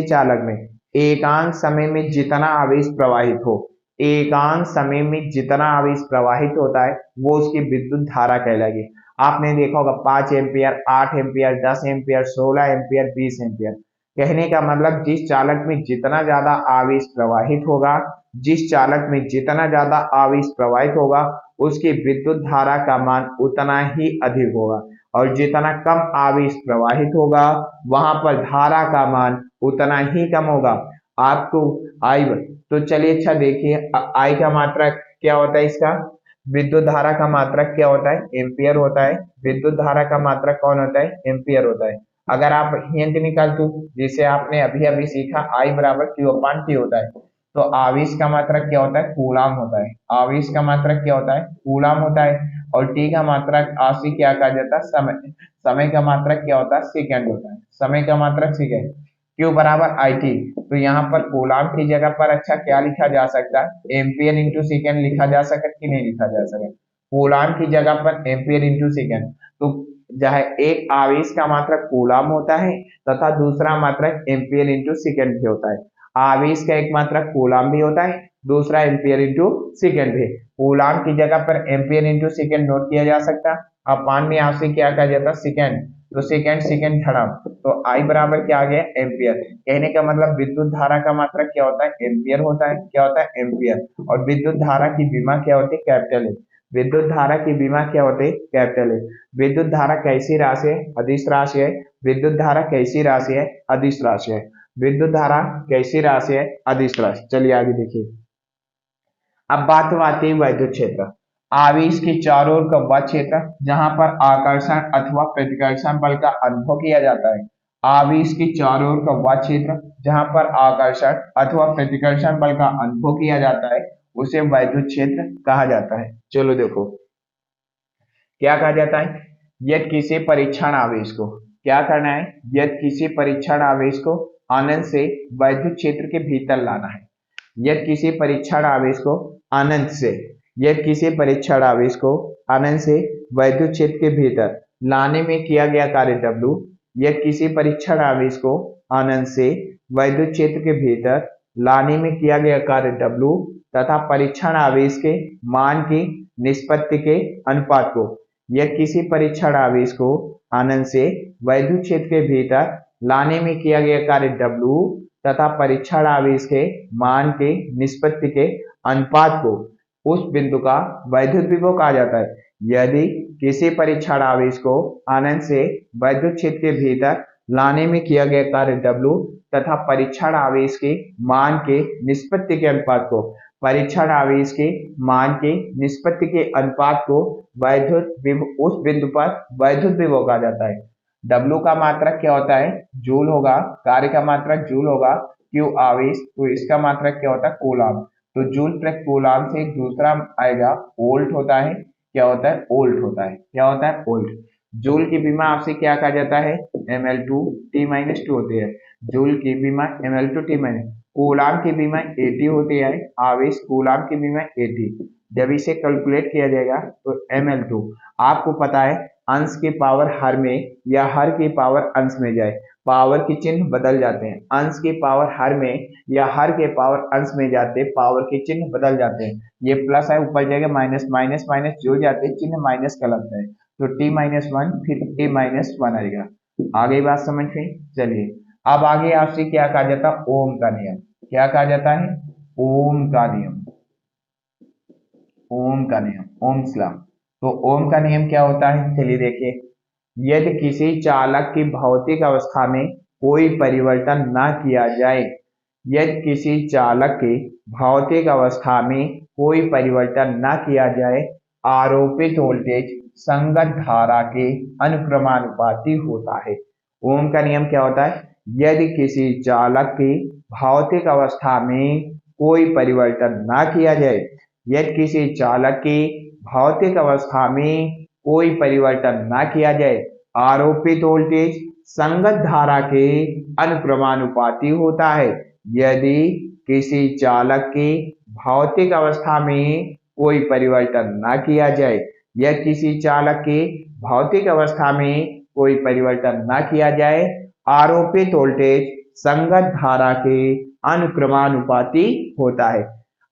चालक में एकांक समय में जितना आवेश प्रवाहित हो, एकांक समय में जितना आवेश प्रवाहित होता है वो उसकी विद्युत धारा कहलाएगी। आपने देखा होगा 5 ampere, 8 ampere, 10 ampere, 16 ampere, 20 ampere. कहने का मतलब जिस चालक में जितना ज्यादा आवेश प्रवाहित होगा, जिस चालक में जितना ज्यादा आवेश प्रवाहित होगा, उसकी विद्युत धारा का मान उतना ही अधिक होगा। और जितना कम आवेश प्रवाहित होगा वहां पर धारा का मान उतना ही कम होगा। आपको आई, तो चलिए अच्छा देखिए, आई का मात्रक क्या होता है? इसका विद्युत धारा का मात्रक क्या होता है? एम्पियर होता है। विद्युत धारा का मात्रक कौन होता है? एम्पियर होता है। अगर आप हिंट निकाल दो, जिसे आपने अभी अभी सीखा, आई बराबर क्यू अपान टी होता है, तो आवेश का मात्रक क्या होता है? कूलाम होता है। आवेश का मात्रक क्या होता है? कूलाम होता है। और टी का मात्रक आशी क्या कहा जाता है? समय। समय का मात्रक क्या होता है? सेकेंड होता है। समय का मात्रक सेकेंड। क्यू बराबर आई टी। तो यहाँ पर कूलाम की जगह पर अच्छा क्या लिखा जा सकता है? एम्पियर इंटू सेकेंड लिखा जा सकता कि नहीं लिखा जा सकता? कूलाम की जगह पर एम्पियर इंटू सेकेंड। तो जहाँ एक आवेश का मात्रक कूलाम होता है तथा दूसरा मात्रक एम्पियर इंटू सेकेंड भी होता है। आवेश का एक मात्रक कूलाम भी होता है, दूसरा एम्पियर इंटू सेकेंड भी। कूलाम की जगह पर एम्पियर इंटू सेकेंड नोट किया जा सकता। अपान में आपसे क्या कहा जाता? सेकेंड। तो सेकेंड सेकेंड धड़म, तो आई बराबर क्या आ गया? एम्पियर। कहने का मतलब विद्युत धारा का मात्रक क्या होता है? एम्पियर होता है। क्या होता है? एम्पियर। और विद्युत धारा की विमा क्या होती है? कैपिटल है। विद्युत धारा की विमा क्या होती है? कैपिटल है। विद्युत धारा कैसी राशि है? अदिश राशि है। विद्युत धारा कैसी राशि है? अदिश राशि है। विद्युत धारा कैसी राशि है? अदिश राशि। चलिए आगे देखिए, अब बात आती है वैद्युत क्षेत्र। आवेश के चारों ओर का वह क्षेत्र जहां पर आकर्षण अथवा प्रतिकर्षण बल का अनुभव किया जाता है। आवेश के चारों ओर का वह क्षेत्र जहां पर आकर्षण अथवा प्रतिकर्षण बल का अनुभव किया जाता है उसे वैद्युत क्षेत्र कहा जाता है। चलो देखो, क्या कहा जाता है? यदि किसी परीक्षण आवेश को क्या करना है? यदि किसी परीक्षण आवेश को अनंत से वैद्युत क्षेत्र के भीतर लाना है। यदि किसी परीक्षण आवेश को अनंत से यदि किसी परीक्षण आवेश को अनंत से वैद्युत क्षेत्र के भीतर लाने में किया गया कार्य W, यदि किसी परीक्षण आवेश को अनंत से वैद्युत क्षेत्र के भीतर लाने में किया गया कार्य W तथा परीक्षण आवेश के मान की निष्पत्ति के अनुपात को, यदि किसी परीक्षण आवेश को अनंत से वैद्युत क्षेत्र के भीतर लाने में किया गया कार्य W तथा परीक्षण आवेश के मान के निष्पत्ति के अनुपात को, उस बिंदु का वैद्युत विभव कहा जाता है। यदि किसी परीक्षण आवेश को अनंत से वैद्युत क्षेत्र के भीतर लाने में किया गया कार्य W तथा परीक्षण आवेश के मान के निष्पत्ति के अनुपात को, परीक्षण आवेश के मान के निष्पत्ति के अनुपात को वैद्युत विभव, उस बिंदु पर वैद्युत विभव कहा जाता है। W का मात्रक क्या होता है, जूल होगा, कार्य का मात्रक जूल होगा, Q आवेश, तो इसका मात्रक क्या होता है, कूलम। तो जूल प्रति कूलम से एक दूसरा आएगा, वोल्ट होता है, क्या होता है, वोल्ट होता है, क्या होता है, वोल्ट। जूल की विमा आपसे क्या कहा जाता है, ml2t-2 होती है, जूल की विमा ml2t-, कूलम की विमा 80 होती है, आवेश कूलम की विमा 80। जब इसे कैलकुलेट किया जाएगा तो ml2, आपको पता है अंश की पावर हर में या हर की पावर अंश में जाए, पावर के चिन्ह बदल जाते हैं, अंश की पावर हर में या हर के पावर अंश में जाते पावर के चिन्ह बदल जाते हैं। ये प्लस है ऊपर जाएगा माइनस, माइनस माइनस जुड़ जाते चिन्ह माइनस का लगता है, तो t-1 फिर t-1 आएगा। आगे बात समझ में, चलिए अब आगे आपसे क्या कहा जाता है, ओम का नियम। क्या कहा जाता है, ओम का नियम, ओम का नियम, ओम्स लॉ। तो ओम का नियम क्या होता है, चलिए देखिए, यदि किसी चालक की भौतिक अवस्था में कोई परिवर्तन न किया जाए, यदि किसी चालक की भौतिक अवस्था में कोई परिवर्तन न किया जाए, आरोपित वोल्टेज संगत धारा के अनुक्रमानुपाती होता है। ओम का नियम क्या होता है, यदि किसी चालक की भौतिक अवस्था में कोई परिवर्तन न किया जाए, यदि किसी चालक की भौतिक अवस्था में कोई परिवर्तन न किया जाए, आरोपित वोल्टेज संगत धारा के अनुक्रमानुपाती होता है। यदि किसी चालक की भौतिक अवस्था में कोई परिवर्तन न किया जाए, या किसी चालक की भौतिक अवस्था में कोई परिवर्तन न किया जाए, आरोपित वोल्टेज संगत धारा के अनुक्रमानुपाती होता है।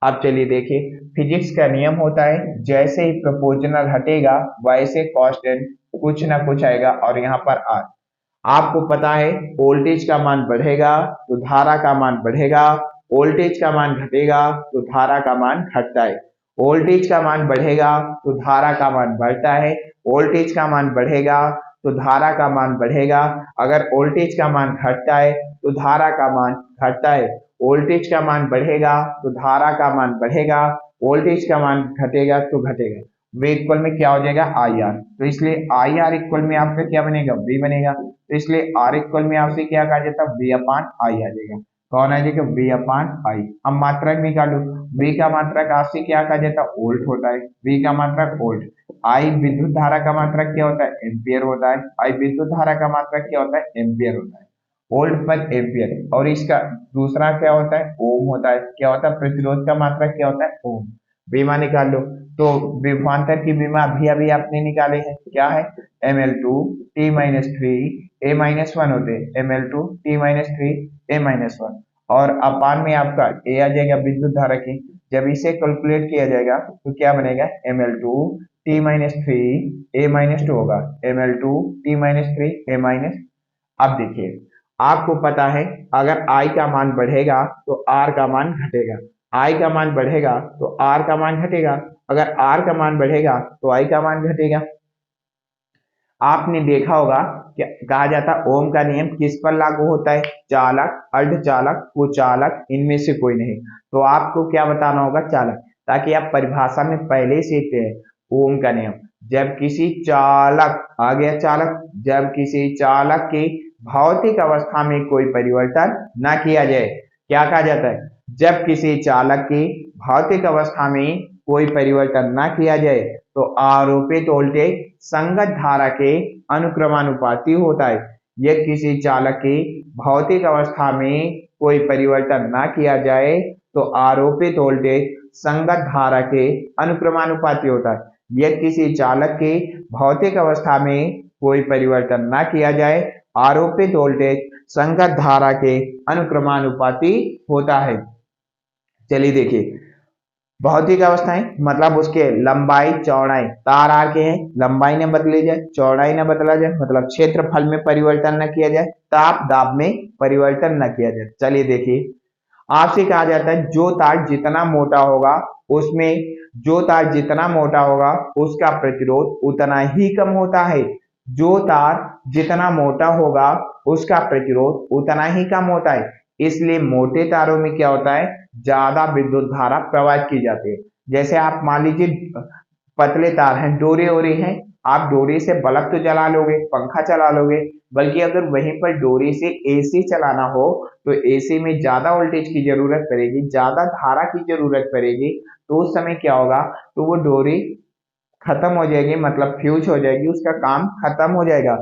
अब चलिए देखिए, फिजिक्स का नियम होता है, जैसे ही प्रोपोर्शनल हटेगा वैसे कांस्टेंट कुछ ना कुछ आएगा, और यहाँ पर आर। आपको पता है वोल्टेज का मान बढ़ेगा तो धारा का मान बढ़ेगा, वोल्टेज का मान घटेगा तो धारा का मान घटता है, वोल्टेज का मान बढ़ेगा तो धारा का मान बढ़ता है, वोल्टेज का मान बढ़ेगा तो धारा का मान बढ़ेगा, अगर वोल्टेज का मान घटता है तो धारा का मान घटता है, वोल्टेज का मान बढ़ेगा तो धारा का मान बढ़ेगा, वोल्टेज का मान घटेगा तो घटेगा। वे इक्वल में क्या हो जाएगा, आई आर, तो इसलिए आई आर इक्वल में आपका क्या बनेगा, वी बनेगा, तो इसलिए आर इक्वल में आपसे क्या कहा जाता है, वी अपान आई आ जाएगा। कौन आ जाएगा, वी अपान आई। अब मात्रक निकालो, वी का मात्रक आपसे क्या कहा जाता है, वोल्ट होता है, वी का मात्रक वोल्ट, आई विद्युत धारा का मात्रक क्या होता है, एम्पियर होता है, आई विद्युत धारा का मात्रक क्या होता है, एम्पियर होता है, वोल्ट पर एम्पियर। और इसका दूसरा क्या होता है, ओम होता है, क्या होता है, प्रतिरोध का मात्रक क्या होता है, ओम। बीमा निकाल लो, तो विभवांतर की बीमा अभी अभी आपने निकाले हैं, क्या है, ml2t-3 a-1 होते, ml2t-3 a-1, और अपान में आपका ए आ जाएगा विद्युत धारा की। जब इसे कैलकुलेट किया जाएगा तो क्या बनेगा, ml2t-3 a-2 होगा, ml2t-3 a-। अब देखिए, आपको पता है अगर I का मान बढ़ेगा तो R का मान घटेगा, I का मान बढ़ेगा तो R का मान घटेगा, अगर R का मान बढ़ेगा तो I का मान घटेगा। आपने देखा होगा कि कहा जाता ओम का नियम किस पर लागू होता है, चालक, अर्धचालक, कुचालक, इनमें से कोई नहीं। तो आपको क्या बताना होगा, चालक, ताकि आप परिभाषा में पहले से थे। ओम का नियम, जब किसी चालक, आ गया चालक, जब किसी चालक की भौतिक अवस्था में कोई परिवर्तन न किया जाए, क्या कहा जाता है, जब किसी चालक की भौतिक अवस्था में कोई परिवर्तन न किया जाए तो आरोपित वोल्टेज संगत धारा के अनुक्रमानुपाती होता है। यदि किसी चालक की भौतिक अवस्था में कोई परिवर्तन न किया जाए तो आरोपित वोल्टेज संगत धारा के अनुक्रमानुपाती होता है। यदि किसी चालक की भौतिक अवस्था में कोई परिवर्तन न किया जाए, आरोपित वोल्टेज संगत धारा के अनुक्रमानुपाती होता है। चलिए देखिए, भौतिक अवस्थाएं मतलब उसके लंबाई चौड़ाई, तार आर के हैं, लंबाई न बदली जाए, चौड़ाई न बदला जाए, मतलब क्षेत्रफल में परिवर्तन न किया जाए, ताप दाब में परिवर्तन न किया जाए। चलिए देखिए, आपसे कहा जाता है जो तार जितना मोटा होगा उसमें, जो तार जितना मोटा होगा उसका प्रतिरोध उतना ही कम होता है, जो तार जितना मोटा होगा उसका प्रतिरोध उतना ही कम होता है। इसलिए मोटे तारों में क्या होता है, ज्यादा विद्युत धारा प्रवाहित की जाती है। जैसे आप मान लीजिए पतले तार हैं, डोरे ओरे हैं, आप डोरी से बल्ब तो जला लोगे, पंखा चला लोगे, बल्कि अगर वहीं पर डोरी से एसी चलाना हो तो एसी में ज्यादा वोल्टेज की जरूरत पड़ेगी, ज्यादा धारा की जरूरत पड़ेगी। तो उस समय क्या होगा, तो वो डोरी खत्म हो जाएगी, मतलब फ्यूज हो जाएगी, उसका काम खत्म हो जाएगा।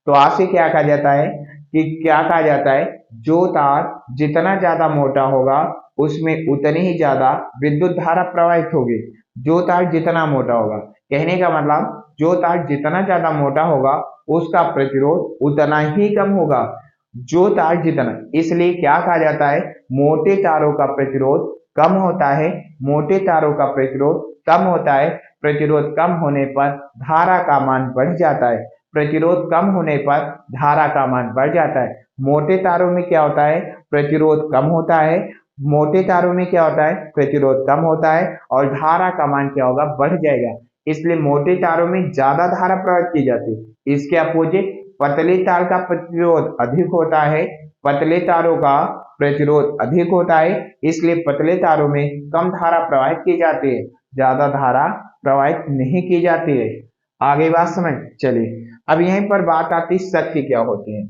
तो आपसे क्या कहा जाता है कि क्या कहा जाता है, जो तार जितना ज्यादा मोटा होगा उसमें उतनी ही ज्यादा विद्युत धारा प्रवाहित होगी। जो तार जितना मोटा होगा, कहने का मतलब जो तार जितना ज्यादा मोटा होगा उसका प्रतिरोध उतना ही कम होगा। जो तार जितना, इसलिए क्या कहा जाता है, मोटे तारों का प्रतिरोध कम होता है, मोटे तारों का प्रतिरोध कम होता है। प्रतिरोध कम होने पर धारा का मान बढ़ जाता है, प्रतिरोध कम होने पर धारा का मान बढ़ जाता है। मोटे तारों में क्या होता है, प्रतिरोध कम होता है, मोटे तारों में क्या होता है, प्रतिरोध कम होता है और धारा का मान क्या होगा, बढ़ जाएगा। इसलिए मोटे तारों में ज्यादा धारा प्रवाहित की जाती है। इसके अपोजिट पतले तार का प्रतिरोध अधिक होता है, पतले तारों का प्रतिरोध अधिक होता है, इसलिए पतले तारों में कम धारा प्रवाहित की जाती है, ज्यादा धारा प्रवाहित नहीं की जाती है। आगे बात समझ चलिए। अब यहीं पर बात आती है शक्ति क्या होती है।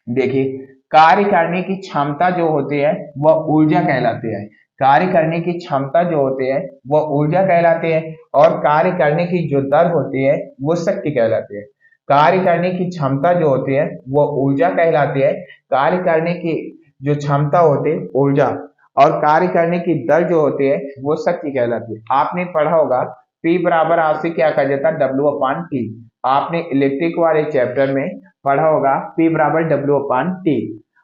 देखिए, कार्य करने की क्षमता जो होती है वह ऊर्जा कहलाती है। कार्य करने की क्षमता जो होती है वह ऊर्जा कहलाती है, और कार्य करने की जो दर होती है वो शक्ति कहलाती है। कार्य करने की क्षमता जो होती है वह ऊर्जा कहलाती है, कार्य करने की जो क्षमता होती है ऊर्जा, और कार्य करने की दर जो होती है वो शक्ति कहलाती है। आपने पढ़ा होगा P बराबर आपसे क्या कहा जाता है, W/T। आपने इलेक्ट्रिक वाले चैप्टर में पढ़ा होगा P बराबर W/T।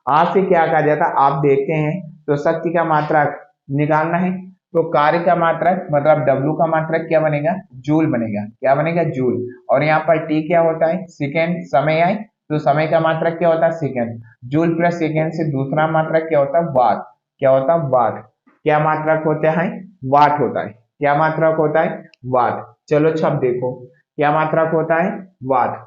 आपसे क्या कहा जाता है, आप देखते हैं तो शक्ति का मात्रक निकालना है, तो कार्य का मात्रक मतलब W का मात्रक क्या बनेगा, जूल बनेगा। क्या बनेगा, जूल। और यहाँ पर T क्या होता है, सेकेंड। समय आए तो समय का मात्रक क्या होता है, सेकेंड। जूल प्लस सेकेंड से दूसरा मात्रक क्या होता है, वाट। क्या होता है, वाट। क्या मात्रक होता है, वाट होता है। क्या मात्रक होता है, वाट। चलो छब देखो, क्या मात्रक होता है, वाट।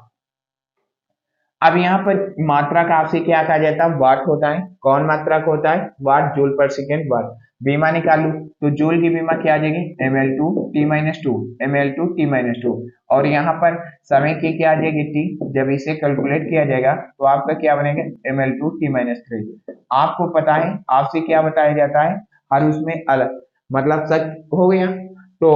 अब यहाँ पर मात्रा का आपसे क्या कहा जाता है, वाट होता है। कौन मात्रक होता है, वाट, जूल पर सेकेंड, वाट। बीमा निकालू तो जूल की बीमा क्या आ जाएगी, ml/2 ml/2 और यहाँ पर समय की क्या आ जाएगी, टी। जब इसे कैलकुलेट किया जाएगा तो आपका क्या बनेगा, ml/2 आपको पता है, आपसे क्या बताया जाता है, हर उसमें अलग मतलब सच हो गया। तो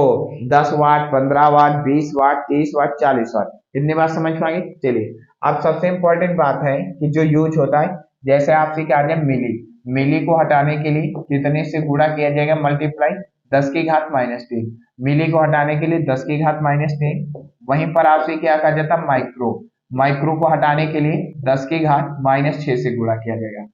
10 वाट, 15 वाट, 20 वाट, 30 वाट, 40 वाट, इतनी बात समझ में आ गई। चलिए, अब सबसे इंपॉर्टेंट बात है कि जो यूज होता है, जैसे आपसे क्या है, मिली। मिली को हटाने के लिए कितने से गुणा किया जाएगा, मल्टीप्लाई 10⁻³ मिली को हटाने के लिए 10⁻³ वहीं पर आपसे क्या कहा जाता है, माइक्रो। माइक्रो को हटाने के लिए 10⁻6 से गुणा किया जाएगा।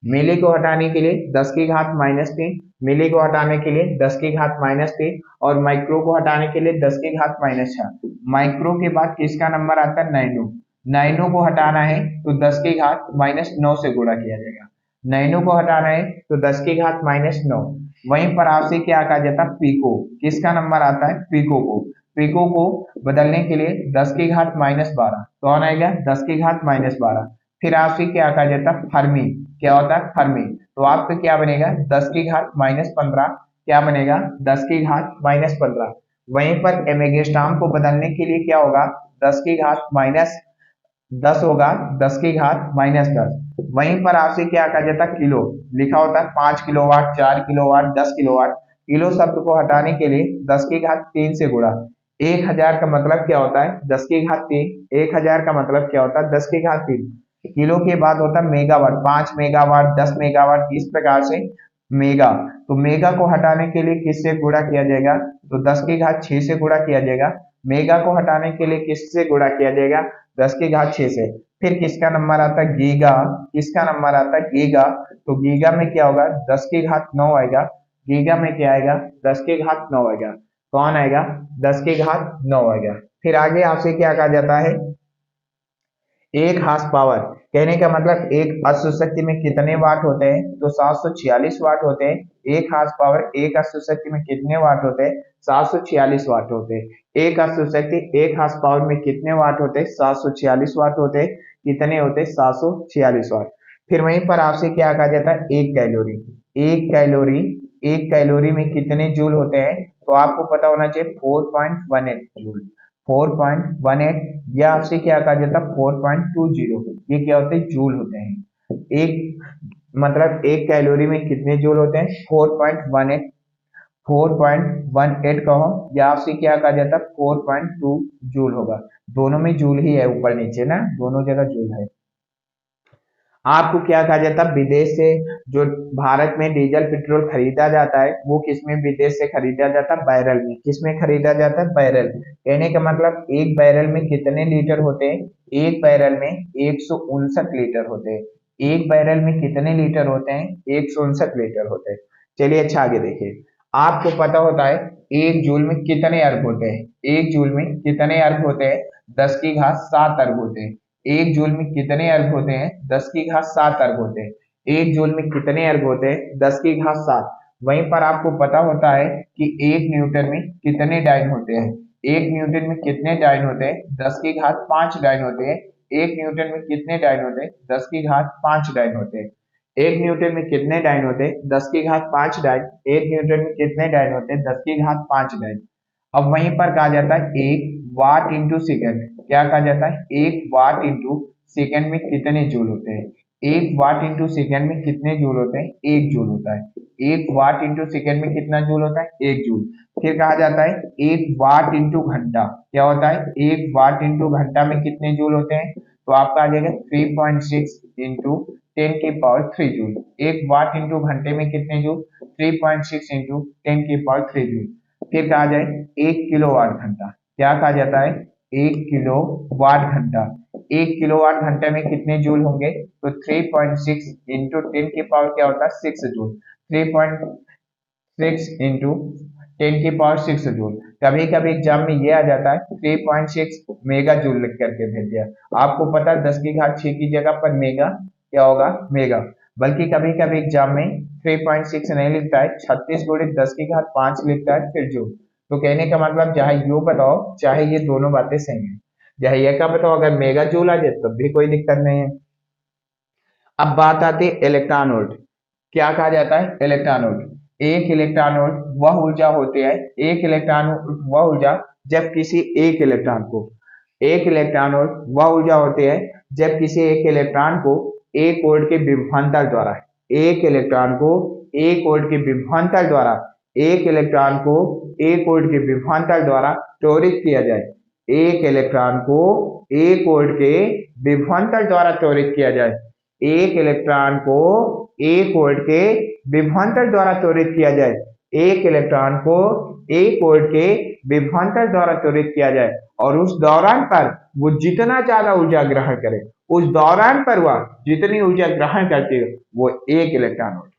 मिली को हटाने के लिए 10⁻³ मिली को हटाने के लिए 10⁻³ और माइक्रो को हटाने के लिए 10⁻6। माइक्रो के बाद किसका नंबर आता है, नैनो। नैनो को हटाना है तो 10⁻9 से गुणा किया जाएगा। नैनो को हटाना है तो 10⁻9। वहीं पर आपसे क्या कहा जाता है, पिको। किसका नंबर आता है, पिको को। पिको को बदलने के लिए 10⁻12। कौन आएगा, 10⁻12। फिर आपसे क्या कहा जाता है, फर्मी। क्या होता है, फर्मी। तो आपका क्या बनेगा, 10⁻15। क्या बनेगा, 10⁻15। वहीं पर एमेगेस्टाम को बदलने के लिए क्या होगा, 10⁻10 होगा, 10⁻−10। वहीं पर आपसे क्या कहा जाता है, किलो। लिखा होता है 5 किलोवाट, 4 किलोवाट, 10 किलोवाट। किलो शब्द को हटाने के लिए 10⁻3 से गुणा। 1000 का मतलब क्या होता है, 10⁻3। 1000 का मतलब क्या होता है, 10⁻3। किलो के बाद होता है मेगावाट, 5 मेगावाट, 10 मेगावाट, इस प्रकार से मेगा। तो मेगा को हटाने के लिए किससे गुणा किया जाएगा, तो 10⁻6 से गुणा किया जाएगा। मेगा को हटाने के लिए किससे गुणा किया जाएगा, 10⁻6 से। फिर किसका नंबर आता है, गीगा। किसका नंबर आता है, गीगा। तो गीगा में क्या होगा, 10⁻9 आएगा। गीगा में क्या आएगा, 10⁻9 आएगा। कौन आएगा, 10⁻9 आएगा। फिर आगे आपसे क्या कहा जाता है, एक हार्स पावर। कहने का मतलब एक अश्व शक्ति में कितने वाट होते हैं, तो 746 वाट होते हैं। एक हार्स पावर, एक अश्व शक्ति में कितने वाट होते हैं, 746 वाट होते हैं। एक अश्व शक्ति एक हार्स पावर में कितने वाट होते हैं, 746 वाट होते हैं। कितने होते हैं, 746 वाट। फिर वहीं पर आपसे क्या कहा जाता है, एक कैलोरी। एक कैलोरी, एक कैलोरी में कितने जूल होते हैं, तो आपको पता होना चाहिए 4.18 जूल। 4.18, या आपसे क्या कहा जाता है 4.20, ये क्या होते हैं जूल होते हैं। एक मतलब एक कैलोरी में कितने जूल होते हैं 4.18, 4.18 कहो, या आपसे क्या कहा जाता है 4.2 जूल होगा। दोनों में जूल ही है, ऊपर नीचे ना दोनों जगह जूल है। आपको क्या कहा जाता है विदेश से जो भारत में डीजल पेट्रोल खरीदा जाता है वो किसमें विदेश से खरीदा जाता है बैरल में। किसमें खरीदा जाता है बैरल। कहने का मतलब एक बैरल में कितने लीटर होते हैं, एक बैरल में 159 लीटर होते हैं। एक बैरल में कितने लीटर होते हैं 159 लीटर होते हैं। चलिए अच्छा आगे देखिए। आपको पता होता है एक जूल में कितने अर्ब होते हैं, एक जूल में कितने अर्ब होते हैं 10⁻7 अर्ब होते हैं। एक जूल में कितने अर्ब होते हैं 10⁻7 अर्ब होते हैं। एक जूल में कितने अर्ब होते हैं 10⁻7। वहीं पर आपको पता होता है कि एक न्यूटन में कितने डाइन होते हैं। एक न्यूटन में कितने डाइन होते हैं 10⁵ डाइन होते हैं। एक न्यूटन में कितने डाइन होते हैं 10⁵ डाइन होते हैं। एक न्यूटन में कितने डाइन होते हैं 10⁵ डाइन। एक न्यूटन में कितने डाइन होते हैं 10⁵ डाइन। अब वहीं पर कहा जाता है एक वाट इंटू सेकेंड। क्या कहा जाता है एक वाट इंटू सेकेंड में कितने जूल होते हैं। एक वाट इंटू सेकेंड में कितने जूल होते हैं, एक जूल होता है। एक वाट इंटू सेकेंड में कितना जूल होता है, एक जूल। फिर कहा जाता है एक वाट इंटू घंटा। क्या होता है एक वाट इंटू घंटा में कितने जूल होते हैं, तो आपका आ जाएगा 3.6 इंटू 10⁻³ जूल। एक वाट इंटू घंटे में कितने जूल 3.6 इंटू 10⁻³ जूल। फिर कहा जाए एक किलोवाट घंटा। क्या कहा जाता है एक किलोवाट घंटा। एक किलोवाट घंटे में कितने जूल होंगे, तो 3.6 इंटू 10 की पावर क्या होता है 6 जूल। 3.6 into 10⁻6 joule. कभी कभी एग्जाम में ये आ जाता है 3.6 मेगा जूल लिख करके भेज दिया। आपको पता है 10⁶ की जगह पर मेगा क्या होगा मेगा। बल्कि कभी कभी एग्जाम में 3.6 नहीं लिखता है 36 × 10⁵ लिखता है फिर जूल। तो कहने का मतलब चाहे यू बताओ चाहे ये दोनों बातें सही है। चाहे ये का बताओ अगर मेगा जूल आ जाए तब भी कोई दिक्कत नहीं है। अब बात आती है इलेक्ट्रॉन वोल्ट। क्या कहा जाता है इलेक्ट्रॉन वोल्ट। एक इलेक्ट्रॉन वोल्ट वह ऊर्जा होती है, एक इलेक्ट्रॉन वोल्ट वह ऊर्जा जब किसी एक इलेक्ट्रॉन को, एक इलेक्ट्रॉन वोल्ट वह ऊर्जा होती है जब किसी एक इलेक्ट्रॉन को एक वोल्ट के विभवांतर द्वारा, एक इलेक्ट्रॉन को एक वोल्ट के विभवांतर द्वारा, एक इलेक्ट्रॉन को एक वोल्ट के विभवांतर द्वारा त्वरित किया जाए। एक इलेक्ट्रॉन को एक वोल्ट के विभवांतर द्वारा त्वरित किया जाए। एक इलेक्ट्रॉन को एक वोल्ट के विभवांतर द्वारा त्वरित किया जाए। एक इलेक्ट्रॉन को एक वोल्ट के विभवांतर द्वारा त्वरित किया जाए और उस दौरान पर वो जितना ज्यादा ऊर्जा ग्रहण करे, उस दौरान पर वह जितनी ऊर्जा ग्रहण करती है वो एक इलेक्ट्रॉन वोल्ट।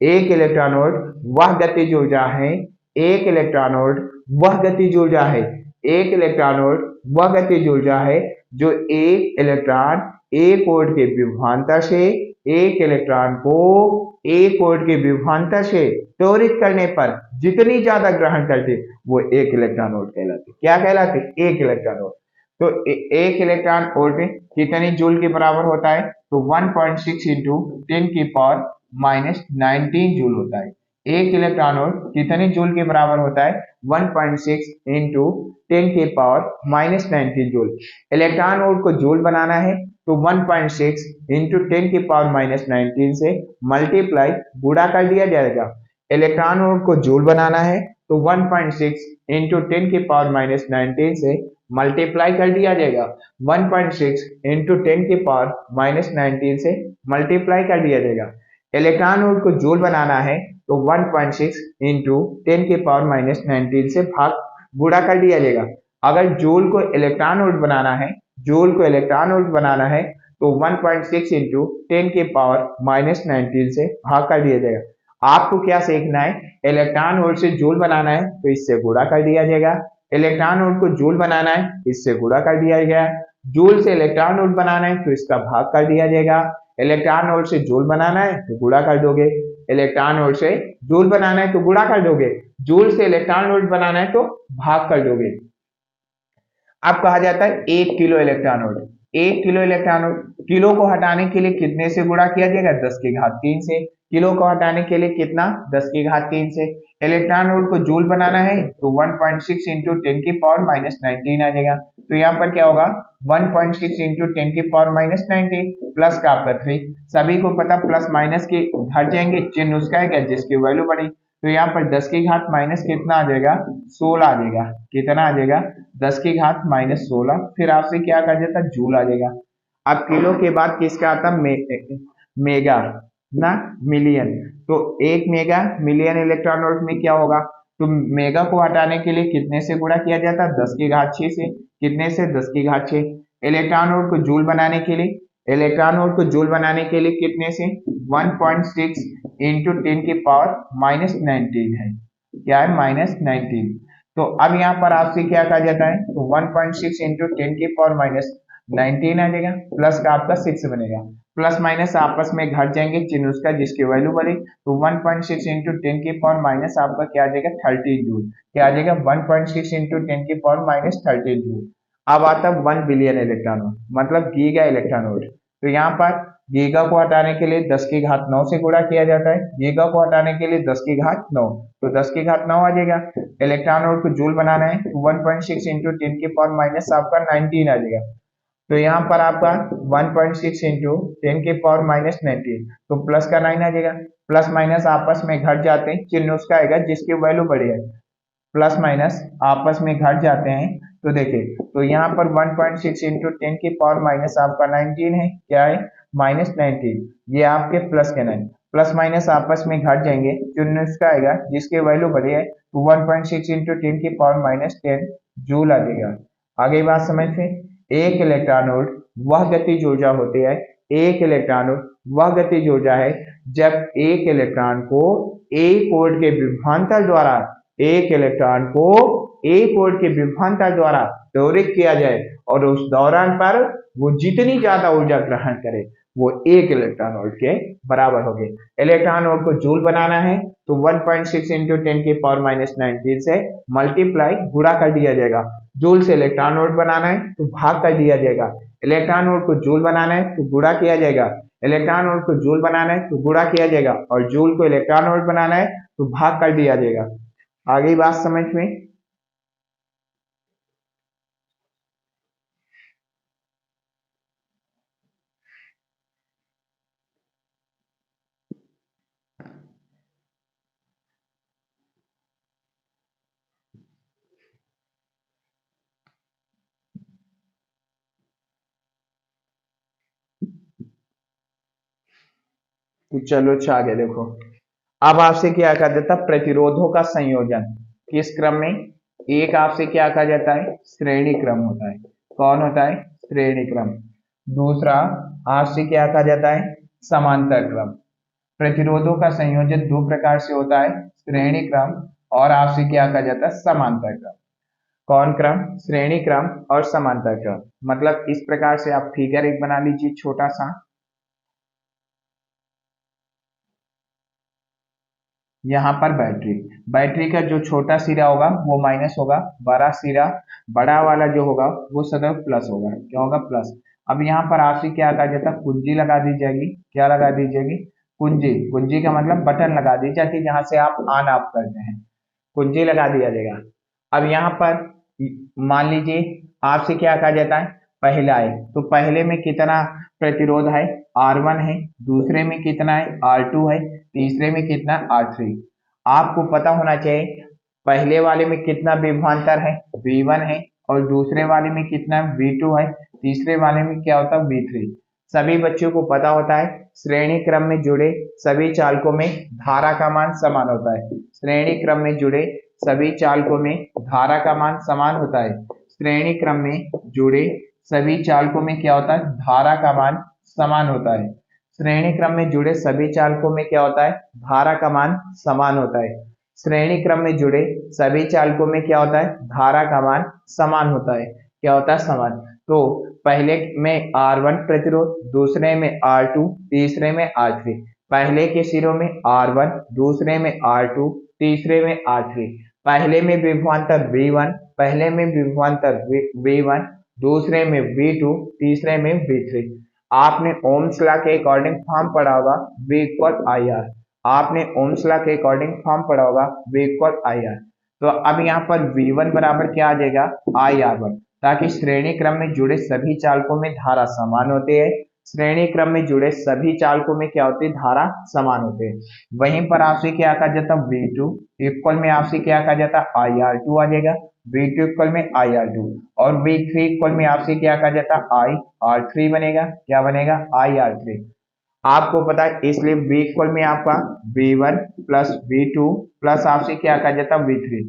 एक इलेक्ट्रॉन वोल्ट वह गतिज ऊर्जा है, एक इलेक्ट्रॉन वोल्ट वह गतिज ऊर्जा है, एक इलेक्ट्रॉन वोल्ट वह गतिज ऊर्जा है जो एक इलेक्ट्रॉन एक वोल्ट के विभवांतर से, एक इलेक्ट्रॉन को एक वोल्ट के विभवांतर से त्वरित करने पर जितनी ज्यादा ग्रहण करती वो एक इलेक्ट्रॉन वोल्ट कहलाती। क्या कहलाती, एक इलेक्ट्रॉन वोल्ट। तो एक इलेक्ट्रॉन वोल्ट कितनी जूल के बराबर होता है, तो 1.6 इंटू 10⁻⁻19 जूल होता है। एक इलेक्ट्रॉन वोल्ट कितने जूल के बराबर होता है 1.6 इंटू 10⁻⁻19 जूल। इलेक्ट्रॉन वोल्ट को जूल बनाना है तो 1.6 इंटू 10⁻⁻19 से मल्टीप्लाई गुणा कर दिया जाएगा। इलेक्ट्रॉन वोल्ट को जूल बनाना है तो 1.6 इंटू 10⁻⁻19 से मल्टीप्लाई कर दिया जाएगा। 1.6 इंटू 10⁻⁻19 से मल्टीप्लाई कर दिया जाएगा। इलेक्ट्रॉन वोल्ट को जूल बनाना है तो 1.6 इंटू 10⁻⁻19 से भाग गुणा कर दिया जाएगा। अगर जूल को इलेक्ट्रॉन वोल्ट बनाना है, जूल को इलेक्ट्रॉन वोल्ट बनाना है तो 1.6 इंटू 10⁻⁻19 से भाग कर दिया जाएगा। आपको क्या सीखना है, इलेक्ट्रॉन वोल्ट से जूल बनाना है तो इससे गुणा कर दिया जाएगा। इलेक्ट्रॉन वोल्ट को जूल बनाना है इससे गुणा कर दिया गया। जूल से इलेक्ट्रॉन वोल्ट बनाना है तो इसका भाग कर दिया जाएगा। इलेक्ट्रॉन वोल्ट से जूल बनाना है तो गुणा कर दोगे। इलेक्ट्रॉन वोल्ट से जूल बनाना है तो गुणा कर दोगे। जूल से इलेक्ट्रॉन वोल्ट बनाना है तो भाग कर दोगे। अब कहा जाता है 1 kilo electron volt. 1 kilo electron, kilo को हटाने के लिए कितने से गुणा किया जाएगा, 10 की घात 3 से। किलो को हटाने के लिए कितना, 10 की घात 3 से। इलेक्ट्रॉन वोल्ट को जूल बनाना है तो 1.6 इंटू 10 की पावर माइनस 19 आ जाएगा। तो यहाँ पर क्या होगा, 1.6 इंटू 10 की पावर माइनस 19 प्लस का आपका 3। सभी को पता प्लस माइनस के हट जाएंगे, चिन्ह उसका है क्या, जिसकी वैल्यू बढ़ी। तो यहाँ पर 10 की घात माइनस कितना आ जाएगा, 16 आ जाएगा। कितना आ जाएगा, 10 की घात माइनस 16। फिर आपसे क्या कर जाता, जूल आ जाएगा। अब किलो के बाद किसका आता, मेगा ना मिलियन। तो 1 मेगा मिलियन इलेक्ट्रॉन वोल्ट में क्या होगा, तो मेगा को हटाने के लिए कितने से गुणा किया जाता है, 10 की घात 6 से। कितने से, 10 की घात 6। इलेक्ट्रॉन वोल्ट को जूल बनाने के लिए, इलेक्ट्रॉन वोल्ट को जूल बनाने के लिए कितने से, 1.6 इंटू 10 की पावर माइनस 19 है। क्या है, माइनस 19। तो अब यहाँ पर आपसे क्या कहा जाता है, तो 1.6 इंटू 10 की पावर माइनस 19 आ जाएगा, प्लस का आपका 6 बनेगा। प्लस माइनस आपस में घट जाएंगे, चिन्ह उसका जिसकी वैल्यू बढ़ी। तो 1.6 इंटू 10 की पावर माइनस आपका क्या आ जाएगा, 13 जूल। क्या आ जाएगा, 1.6 इंटू 10 की पावर माइनस 13 जूल। अब आता है 1 बिलियन इलेक्ट्रॉन वोल्ट, मतलब गीगा इलेक्ट्रॉन वोल्ट। तो यहाँ पर गीगा को हटाने के लिए 10 की घात 9 से गुणा किया जाता है। गीगा को हटाने के लिए 10 की घात 9, तो 10 की घात 9 आ जाएगा। इलेक्ट्रॉन वोल्ट को जूल बनाना है तो 1.6 इंटू 10 की पावर माइनस आपका 19 आ जाएगा। तो यहाँ पर आपका 1.6 इंटू 10 की पावर माइनस 19, तो प्लस का 9 आ जाएगा। प्लस माइनस आपस में घट जाते हैं, चिन्ह उसका आएगा जिसकी वैल्यू बढ़ी है। प्लस माइनस आपस में घट जाते हैं। तो देखिए, तो यहाँ पर 1.6 इंटू 10 की पावर माइनस आपका 19 है। क्या है, माइनस 19। ये आपके प्लस के 9, प्लस माइनस आपस में घट जाएंगे, चिन्ह इसका आएगा जिसकी वैल्यू बढ़ी है। तो 1.6 इंटू 10 की पावर माइनस 10 जूल आ जाएगा। आगे बात समझ में। एक इलेक्ट्रॉन वोल्ट वह गतिज ऊर्जा होती है, एक इलेक्ट्रॉन वोल्ट वह गतिज ऊर्जा है जब एक इलेक्ट्रॉन को एक वोल्ट के विभवांतर द्वारा, एक इलेक्ट्रॉन को एक वोल्ट के विभवांतर द्वारा त्वरित किया जाए और उस दौरान पर वो जितनी ज्यादा ऊर्जा ग्रहण करे वो 1 इलेक्ट्रॉन वोल्ट के बराबर हो गए। इलेक्ट्रॉन वोल्ट को जूल बनाना है तो 1.6 इंटू 10 की पावर माइनस 19 से मल्टीप्लाई गुणा कर दिया जाएगा। जूल से इलेक्ट्रॉन वोल्ट बनाना है तो भाग कर दिया जाएगा। इलेक्ट्रॉन वोल्ट को जूल बनाना है तो गुणा किया जाएगा। इलेक्ट्रॉन वोल्ट को जूल बनाना है तो गुणा किया जाएगा, और जूल को इलेक्ट्रॉन वोल्ट बनाना है तो भाग कर दिया जाएगा। आगे बात समझ में। तो चलो अच्छा आगे देखो। अब आपसे क्या कहा जाता है, प्रतिरोधों का संयोजन किस क्रम में। एक आपसे क्या कहा जाता है, श्रेणी क्रम होता है। कौन होता है, श्रेणी क्रम। दूसरा आपसे क्या कहा जाता है, समांतर क्रम। प्रतिरोधों का संयोजन दो प्रकार से होता है, श्रेणी क्रम और आपसे क्या कहा जाता है, समांतर क्रम। कौन क्रम, श्रेणी क्रम और समांतर क्रम। मतलब इस प्रकार से आप फिगर एक बना लीजिए छोटा सा। यहाँ पर बैटरी, बैटरी का जो छोटा सिरा होगा वो माइनस होगा, बड़ा सिरा, बड़ा वाला जो होगा वो सदैव प्लस होगा। क्या होगा, प्लस। अब यहाँ पर आपसे क्या कहा जाता है, कुंजी लगा दी जाएगी। क्या लगा दी जाएगी, कुंजी। कुंजी का मतलब बटन लगा दी जाती है जहां से आप ऑन ऑफ करते हैं, कुंजी लगा दिया जाएगा। अब यहाँ पर मान लीजिए आपसे क्या कहा जाता है, पहला है तो पहले में कितना प्रतिरोध है, R1 है। दूसरे में कितना है, R2 है। तीसरे में कितना, R3। आपको पता होना चाहिए पहले वाले में कितना विभवांतर है, V1 है। और दूसरे वाले में कितना V2 है। तीसरे वाले में क्या होता है, V3। सभी बच्चों को पता होता है श्रेणी क्रम में जुड़े सभी चालकों में धारा का मान समान होता है। श्रेणी क्रम में जुड़े सभी चालकों में धारा का मान समान होता है। श्रेणी क्रम में जुड़े सभी चालकों में क्या होता है, धारा का मान समान होता है। श्रेणी क्रम में जुड़े सभी चालकों में क्या होता है, धारा का मान समान होता है। श्रेणी क्रम में जुड़े सभी चालकों में क्या होता है, धारा का मान समान होता है। क्या होता है, समान। तो पहले में R1 प्रतिरोध, दूसरे में R2, तीसरे में R3। पहले के सिरों में R1, दूसरे में R2, तीसरे में R3। पहले में विभवांतर V1, पहले में विभवांतर V1, दूसरे में V2, तीसरे में V3। आपने ओम्स लॉ के अकॉर्डिंग फॉर्म पढ़ा होगा V इक्वल आई आर। आपने ओम्स लॉ के अकॉर्डिंग फॉर्म पढ़ा होगा V इक्वल आई आर। तो अब यहाँ पर V1 बराबर क्या आ जाएगा, IR1, ताकि श्रेणी क्रम में जुड़े सभी चालकों में धारा समान होते हैं। श्रेणी क्रम में जुड़े सभी चालकों में क्या होती है, धारा समान होते हैं। वहीं पर आपसे क्या कहा जाता, V2 इक्वल में आपसे क्या कहा जाता, IR2 आ जाएगा। V2 इक्वल में IR2 और V3 इक्वल में आपसे क्या कहा जाता, IR3 बनेगा। क्या बनेगा, IR3। आपको पता है, इसलिए V इक्वल में आपका V1 प्लस V2 प्लस आपसे क्या कहा जाता, V3।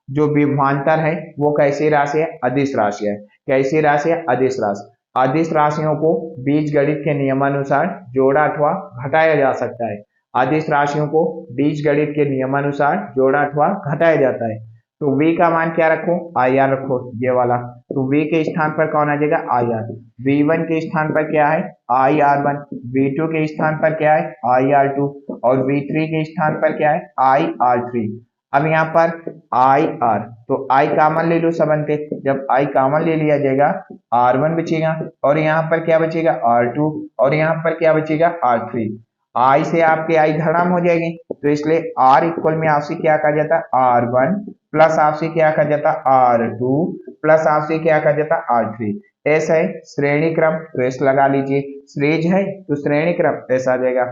जो विभवांतर है वो कैसी राशि है, अदिश राशि है। कैसी राशि है, अदिश राशि। अदिश राशियों को बीजगणित के नियमानुसार जोड़ा अथवा घटाया जा सकता है। अदिश राशियों को बीजगणित के नियमानुसार जोड़ा अथवा घटाया जाता है। तो v का मान क्या रखो, IR रखो, ये वाला। तो v के स्थान पर कौन आ जाएगा, IR। V1 के स्थान पर क्या है, IR1। V2 के स्थान पर क्या है, IR2 और V3 के स्थान पर क्या है, IR3। अब यहाँ पर IR, तो I कॉमन ले लो सब अंते। जब I कॉमन ले लिया जाएगा, R1 बचेगा और यहाँ पर क्या बचेगा, R2 और यहाँ पर क्या बचेगा, R3। I से आपके I धड़ाम हो जाएगी, तो इसलिए R इक्वल में आपसे क्या कहा जाता है, R1 प्लस आपसे क्या कहा जाता, R2 प्लस आपसे क्या कहा जाता, R3। ऐसा है श्रेणी क्रम, तो ऐसा लगा लीजिए। श्रेज है तो श्रेणी क्रम ऐसा आ जाएगा।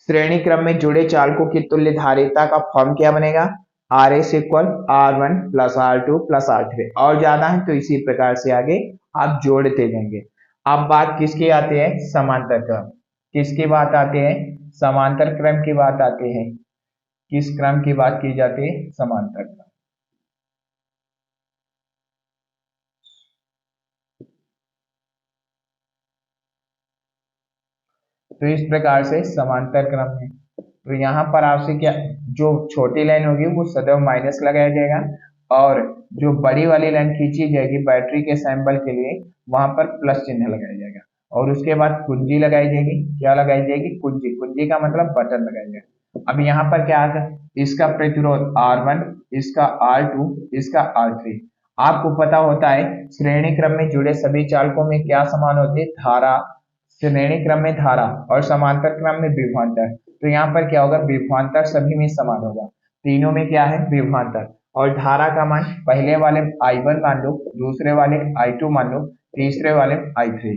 श्रेणी क्रम में जुड़े चालकों की तुल्य धारिता का फॉर्म क्या बनेगा, RS equal R1 plus R2 plus R3। और ज्यादा है तो इसी प्रकार से आगे आप जोड़ते जाएंगे। अब बात किसकी आती है, समांतर क्रम। किसकी बात आती है, समांतर क्रम की बात आती है। किस क्रम की बात की जाती है, समांतर क्रम। तो इस प्रकार से समांतर क्रम में, तो यहाँ पर आपसे क्या, जो छोटी लाइन होगी वो सदैव माइनस लगाया जाएगा और जो बड़ी वाली लाइन खींची जाएगी बैटरी के सैंपल के लिए, वहां पर प्लस चिन्ह लगाया जाएगा और उसके बाद कुंजी लगाई जाएगी। क्या लगाई जाएगी, कुंजी। कुंजी का मतलब बटन लगाया जाएगा। अब यहाँ पर क्या आता है, इसका प्रतिरोध R1, इसका R2, इसका R3। आपको पता होता है श्रेणी क्रम में जुड़े सभी चालकों में क्या समान होती है, धारा। श्रेणी क्रम में धारा और समांतर क्रम में विभवांतर। तो यहाँ पर क्या होगा, विभवांतर सभी में समान होगा। तीनों में क्या है, विभवांतर। और धारा का मान पहले वाले I1 मान लो, दूसरे वाले I2 मान लो, तीसरे वाले I3।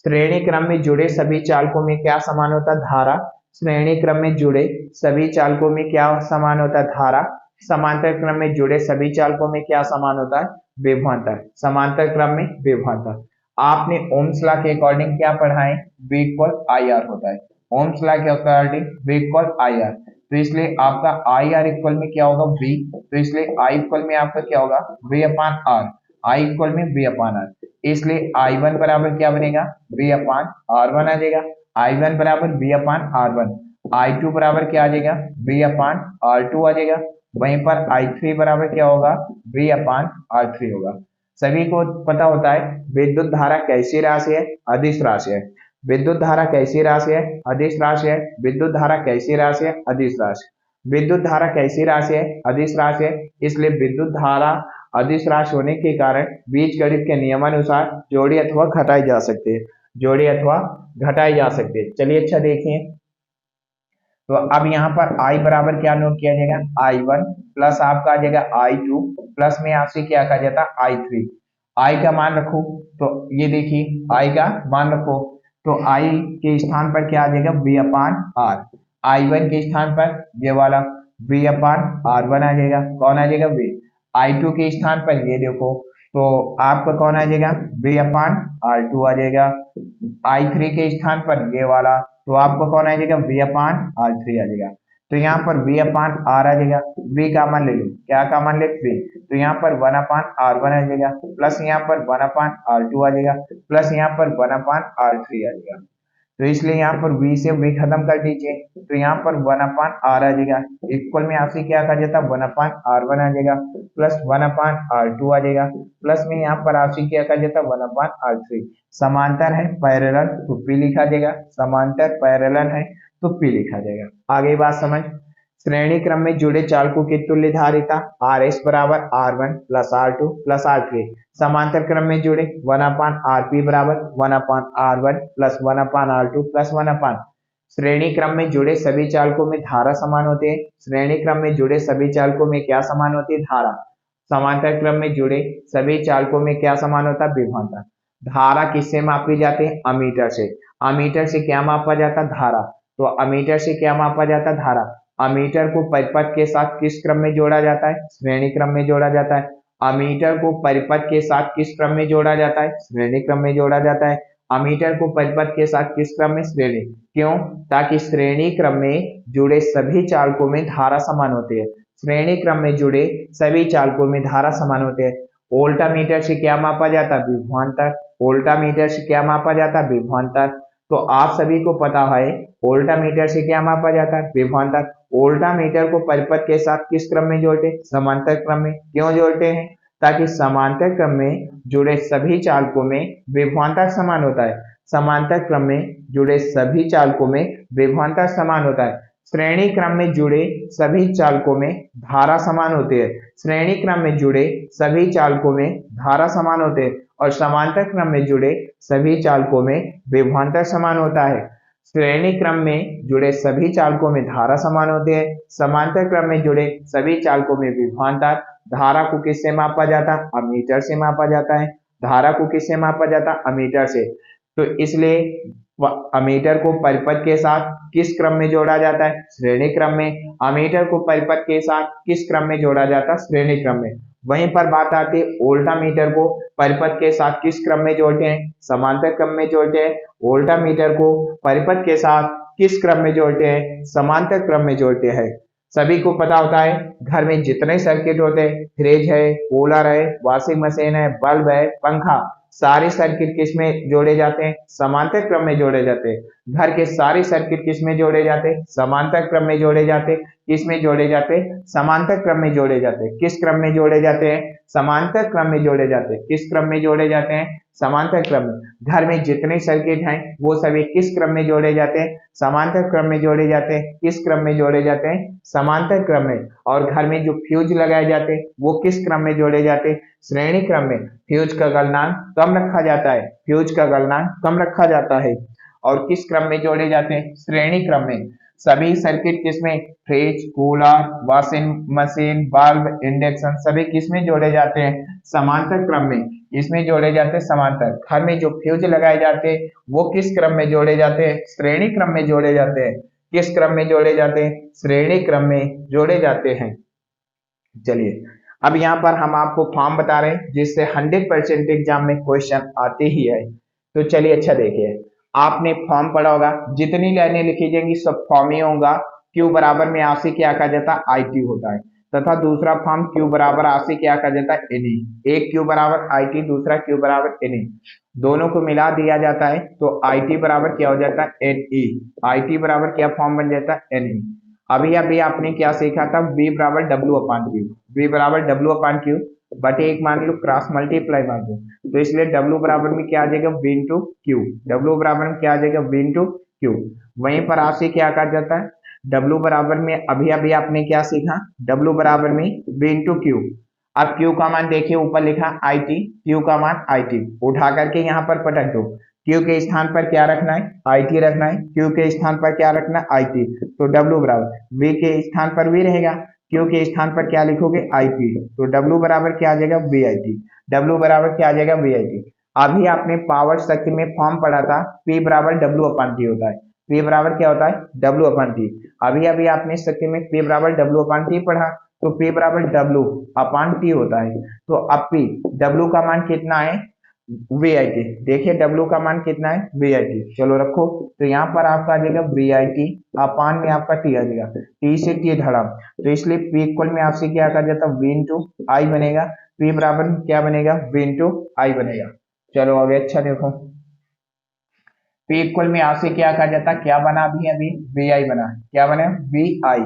श्रेणी क्रम में जुड़े सभी चालकों में क्या समान होता है, धारा। श्रेणी क्रम में जुड़े सभी चालकों में क्या समान होता है, धारा। समांतर क्रम में जुड़े सभी चालकों में क्या समान होता है, विभवांतर। समांतर क्रम में विभवांतर। आपने ओम्स लॉ के अकॉर्डिंग क्या पढ़ा है, V इक्वल IR होता है। ओम्स लॉ के अकॉर्डिंग V इक्वल IR, तो इसलिए आपका IR इक्वल में क्या होगा, V। तो इसलिए I इक्वल में आपका क्या होगा, V upon R। I equal में V अपान R, इसलिए I1 बराबर क्या बनेगा, V अपान R1 आ जाएगा। I1 बराबर V अपान R1। I2 बराबर क्या आ जाएगा, V अपान R2 आ जाएगा। वहीं पर I3 बराबर क्या होगा, V अपान R3 होगा। सभी को पता होता है विद्युत धारा कैसी राशि है, अदिश राशि है। विद्युत धारा कैसी राशि है, अदिश राशि है। विद्युत धारा कैसी राशि है, अदिश राशि। विद्युत धारा कैसी राशि है, अदिश राशि है। इसलिए विद्युत धारा अदिश राशि होने के कारण बीजगणित के नियमानुसार जोड़ी अथवा घटाई जा सकती है। जोड़ी अथवा घटाई जा सकती है। चलिए अच्छा देखिए, तो अब यहाँ पर I बराबर क्या नोट किया जाएगा, I1 प्लस आपका आ जाएगा I2 प्लस में आपसे क्या कहा जाता है, I3। I का मान रखो, तो ये देखिए I का मान रखो, तो I के स्थान पर क्या आ जाएगा, V अपान R। I1 के स्थान पर ये वाला V अपान R1 आ जाएगा। कौन आ जाएगा, V। I2 के स्थान पर ये देखो, तो आपका कौन आ जाएगा, V अपान R2 आ जाएगा। I3 के स्थान पर ये वाला, तो आपको कौन आ जाएगा, V अपान R3 आ जाएगा। तो यहाँ पर V अपान R आ जाएगा। V का मान ले लो, क्या का मान ले, V। तो यहाँ पर 1 अपान R1 आ जाएगा प्लस यहाँ पर 1 अपान R2 आ जाएगा प्लस यहाँ पर 1 अपान R3 आ जाएगा। तो इसलिए यहाँ पर V से V खत्म कर दीजिए, तो यहाँ पर 1 अपान R आ जाएगा। इक्वल में आपसे क्या कहा जाता है, 1 अपान R1 आ जाएगा प्लस 1 अपान R2 आ जाएगा प्लस में यहाँ पर आपसे क्या कहा जाता है, 1 अपान R3। समांतर है पैरेलल तो P लिखा जाएगा। समांतर पैरेलल है तो P लिखा जाएगा। आगे बात समझ। श्रेणी क्रम में जुड़े चालकों की तुल्य धारिता आर एस बराबर R one plus R two plus R three. समांतर क्रम में जुड़े वन अपान आर पी बराबर one upon R one plus one upon R two plus one upon. श्रेणी क्रम में जुड़े सभी चालकों में धारा समान होती है। श्रेणी क्रम में जुड़े सभी चालकों में क्या समान होती है? धारा। समांतर क्रम में जुड़े सभी चालकों में क्या समान होता है? विभवांतर। धारा किससे मापी जाती है? अमीटर से। अमीटर से क्या मापा जाता? धारा। तो अमीटर से क्या मापा जाता? धारा। अमीटर को परिपथ के साथ किस क्रम में जोड़ा जाता है? श्रेणी क्रम में जोड़ा जाता है। अमीटर को परिपथ के साथ किस क्रम में जोड़ा जाता है? श्रेणी क्रम में जोड़ा जाता है। अमीटर को परिपथ के साथ किस क्रम में? श्रेणी। क्यों? ताकि श्रेणी क्रम में जुड़े सभी चालकों में धारा समान होती है। श्रेणी क्रम में जुड़े सभी चालकों में धारा समान होते हैं। वोल्टामीटर से क्या मापा जाता है? विभवांतर। वोल्टामीटर से क्या मापा जाता है? विभवांतर। तो आप सभी को पता है वोल्टामीटर से क्या मापा जाता है? विभवांतर। वोल्टामीटर को परिपथ के साथ किस क्रम में जोड़ते हैं? समांतर क्रम में। क्यों जोड़ते हैं? ताकि समांतर क्रम में जुड़े सभी चालकों में विभवांतर समान होता है। समांतर क्रम में जुड़े सभी चालकों में विभवांतर समान होता है। श्रेणी क्रम में जुड़े सभी चालकों में धारा समान होती है। श्रेणी क्रम में जुड़े सभी चालकों में धारा समान होते हैं और समांतर क्रम में जुड़े सभी चालकों में विभवांतर समान होता है। श्रेणी क्रम में जुड़े सभी चालकों में धारा समान होती है। समांतर क्रम में जुड़े सभी चालकों में विभवांतर। धारा को किससे मापा जाता है? अमीटर से मापा जाता है। धारा को किससे मापा जाता है? अमीटर से। तो इसलिए अमीटर को परिपथ के साथ किस क्रम में जोड़ा जाता है? श्रेणी क्रम में। अमीटर को परिपथ के साथ किस क्रम में जोड़ा जाता है? श्रेणी क्रम में। वहीं पर बात आती है वोल्टामीटर को परिपथ के साथ किस क्रम में जोड़ते हैं? समांतर क्रम में जोड़ते हैं। वोल्टामीटर को परिपथ के साथ किस क्रम में जोड़ते हैं? समांतर क्रम में जोड़ते हैं। सभी को पता होता है घर में जितने सर्किट होते हैं, फ्रिज है, कूलर है, वॉशिंग मशीन है, बल्ब है, पंखा, सारे सर्किट किस में जोड़े जाते हैं? समांतर क्रम में जोड़े जाते हैं। घर के सारे सर्किट किस में जोड़े जाते हैं? समांतर क्रम में जोड़े जाते हैं। किस में जोड़े जाते हैं? समांतर क्रम में जोड़े जाते हैं। किस क्रम में जोड़े जाते हैं? समांतर क्रम में जोड़े जाते हैं। किस क्रम में जोड़े जाते हैं? समांतर क्रम में। घर में जितने सर्किट हैं वो सभी किस क्रम में जोड़े जाते हैं? समांतर क्रम में जोड़े जाते हैं। किस क्रम में जोड़े जाते हैं? समांतर क्रम में। और घर में जो फ्यूज लगाए जाते हैं वो किस क्रम में जोड़े जाते हैं? श्रेणी क्रम में। फ्यूज का गलनांक कम रखा जाता है। फ्यूज का गलनांक कम रखा जाता है। और किस क्रम में जोड़े जाते हैं? श्रेणी क्रम में। सभी सर्किट किसमें? Fridge, cooler, washing machine, bulb, induction सभी किसमें जोड़े जाते हैं? समांतर क्रम में। इसमें जोड़े जाते हैं समांतर। घर में जो फ्यूज लगाए जाते हैं वो किस क्रम में जोड़े जाते हैं? श्रेणी क्रम में जोड़े जाते हैं। किस क्रम में जोड़े जाते हैं? श्रेणी क्रम में जोड़े जाते हैं। चलिए अब यहाँ पर हम आपको फॉर्म बता रहे हैं जिससे 100% एग्जाम में क्वेश्चन आते ही है। तो चलिए अच्छा देखिए, आपने फॉर्म पढ़ा होगा, जितनी लाइनें लिखी जाएंगी सब फॉर्म ही होगा। क्यू बराबर में आशी क्या कहा जाता है? आई टी होता है। तथा दूसरा फॉर्म क्यू बराबर आशी क्या कहा जाता है? N E. एक क्यू बराबर आई टी, दूसरा क्यू बराबर एन ई, दोनों को मिला दिया जाता है तो आई टी बराबर क्या हो जाता है? N E. आई टी बराबर क्या फॉर्म बन जाता है? N E. अभी अभी आपने क्या सीखा था? V बराबर डब्ल्यू अपान क्यू। V बराबर डब्ल्यू अपान क्यू बटे एक मान लो क्रॉस मल्टीप्लाई मान लो, तो इसलिए W बराबर में क्या आ जाएगा? V into Q. W बराबर में क्या आ जाएगा? V into Q. वहीं पर आपसे क्या कहा जाता है? W बराबर में अभी अभी आपने क्या सीखा? W बराबर में V इंटू क्यू। अब Q का मान देखिए, ऊपर लिखा आई टी, Q का मान आई टी, उठा करके यहाँ पर पटक दो। Q के स्थान पर क्या रखना है? आई टी रखना है। Q के स्थान पर क्या रखना है? I T. तो W बराबर V के स्थान पर V रहेगा, Q के स्थान पर क्या लिखोगे? I T. तो W बराबर क्या आ जाएगा? V I T. W बराबर क्या आ जाएगा? V I T. अभी आपने पावर शक्ति में फॉर्म पढ़ा था, P बराबर W अपान टी होता है। P बराबर क्या होता है? W अपान टी। अभी अभी आपने शक्ति में P बराबर W अपान टी पढ़ा, तो P बराबर W अपान टी होता है। तो अब P W का मान कितना है? V I T. देखिए W का मान कितना है? V I T. चलो रखो, तो यहाँ पर आपका आ जाएगा वी आई टी, अपान में आपका टी आ जाएगा। टी से टी धड़ा, तो इसलिए P इक्वल में आपसे क्या कहा जाता है? वी इंटू आई बनेगा। P बराबर क्या बनेगा? वी इंटू आई बनेगा। चलो आगे अच्छा देखो, P इक्वल में आपसे क्या कहा जाता है? क्या बना अभी अभी? वी आई बना। क्या बना? वी आई।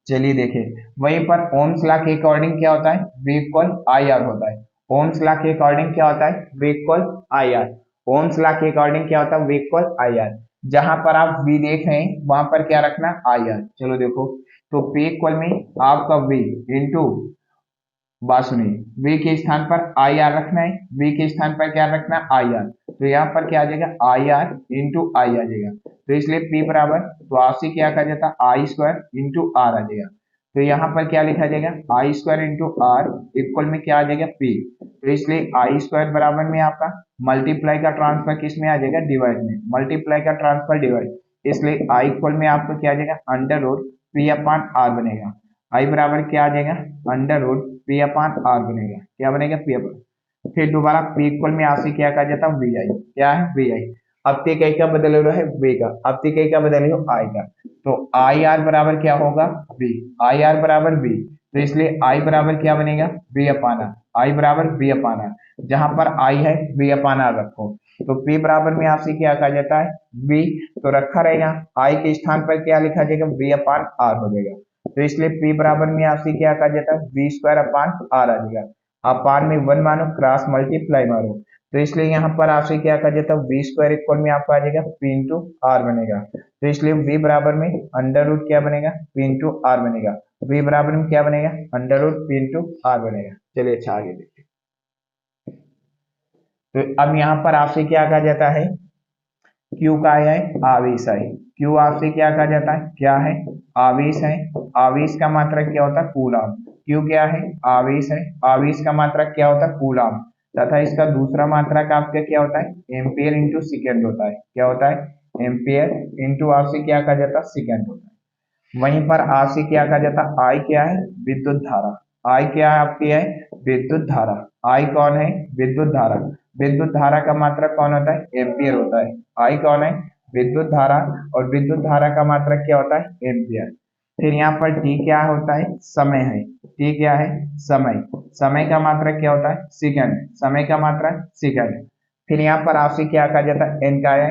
चलिए देखिए, वहीं पर ओम्स लॉ के अकॉर्डिंग क्या होता है? V इक्वल आई आर होता है। ओम्स लॉ के अकॉर्डिंग क्या होता है? V equal I R. Ohm's law के अकॉर्डिंग क्या होता है? V equal I R. जहां पर आप V देख रहे हैं वहां पर क्या रखना? I R. चलो देखो, तो P इक्वल में आपका V इंटू, बात सुनिए, V के स्थान पर आई आर रखना है, V के स्थान पर क्या रखना है, आई आर। तो यहाँ पर क्या आ जाएगा, आई आर इंटू आई आ जाएगा। तो इसलिए P बराबर, तो आपसे क्या कहा जाता है, आई स्क्वायर इंटू आर आ जाएगा। तो यहाँ पर क्या लिखा जाएगा, आई स्क्वायर इंटू आर इक्वल में क्या आ जाएगा, P। तो इसलिए आई स्क्वायर बराबर में आपका मल्टीप्लाई का ट्रांसफर किस में आ जाएगा, डिवाइड में, मल्टीप्लाई का ट्रांसफर डिवाइड। इसलिए आई इक्वल में आपको क्या आ जाएगा, under root P upon R बनेगा। आई बराबर क्या आ जाएगा, under root P upon R बनेगा। क्या बनेगा, पी अपान, फिर दोबारा पी इक्वल में आपसे क्या कहा जाता है, वी आई। क्या है, वी आई। अब ते कई का बदल रहा है, वे का, अब ते कई का बदल रहे हो, आई का। तो आई आर बराबर क्या होगा, वी। आई आर बराबर वी, तो इसलिए आई बराबर क्या बनेगा, वी अपान आर। आई बराबर वी अपान आर, जहां पर आई है वी अपान आर रखो। तो पी बराबर में आपसे क्या कहा जाता है, वी, तो रखा रहेगा। आई के स्थान पर क्या लिखा जाएगा, वी अपान आर हो जाएगा। तो इसलिए P बराबर में आपसे क्या कहा जाता है, वी स्क्वायर अपान आर आ जाएगा। अपान में वन मानो, क्रॉस मल्टीप्लाई मारो। तो इसलिए यहाँ पर आपसे क्या कहा जाता है, वी स्क्वायर इक्वल में आपका आ जाएगा P इंटू आर बनेगा। तो इसलिए V बराबर में अंडर रूट क्या बनेगा, P इंटू आर बनेगा। V बराबर में क्या बनेगा, under root P into R बनेगा। चलिए अच्छा आगे देखिए। तो अब यहाँ पर आपसे क्या कहा जाता है, क्यू का है, आवेश है। क्यू आपसे क्या कहा जाता है, क्या है, आवेश है। आवेश का मात्रक क्या होता है, कूलम। क्यू क्या है, आवेश है। आवेश का मात्रक क्या होता है, कूलम। तथा इसका दूसरा मात्रक आपका क्या होता है, एम्पियर इंटू सेकेंड होता है। क्या होता है, एम्पियर इंटू आपसे क्या कहा जाता है, सेकेंड होता है। वहीं पर आपसे क्या कहा जाता है, आई क्या है, विद्युत धारा। आई क्या है आपकी है, विद्युत धारा। आई कौन है, विद्युत धारा। विद्युत धारा का मात्रक कौन होता है, एम्पियर होता है। आई कौन है, विद्युत धारा, और विद्युत धारा का मात्रक क्या होता है, एम्पियर। फिर यहाँ पर टी क्या होता है, समय है। टी क्या है, समय। समय का मात्रक क्या होता है, सेकंड। समय का मात्रक सेकंड। फिर यहाँ पर आपसे क्या कहा जाता है, एन का है,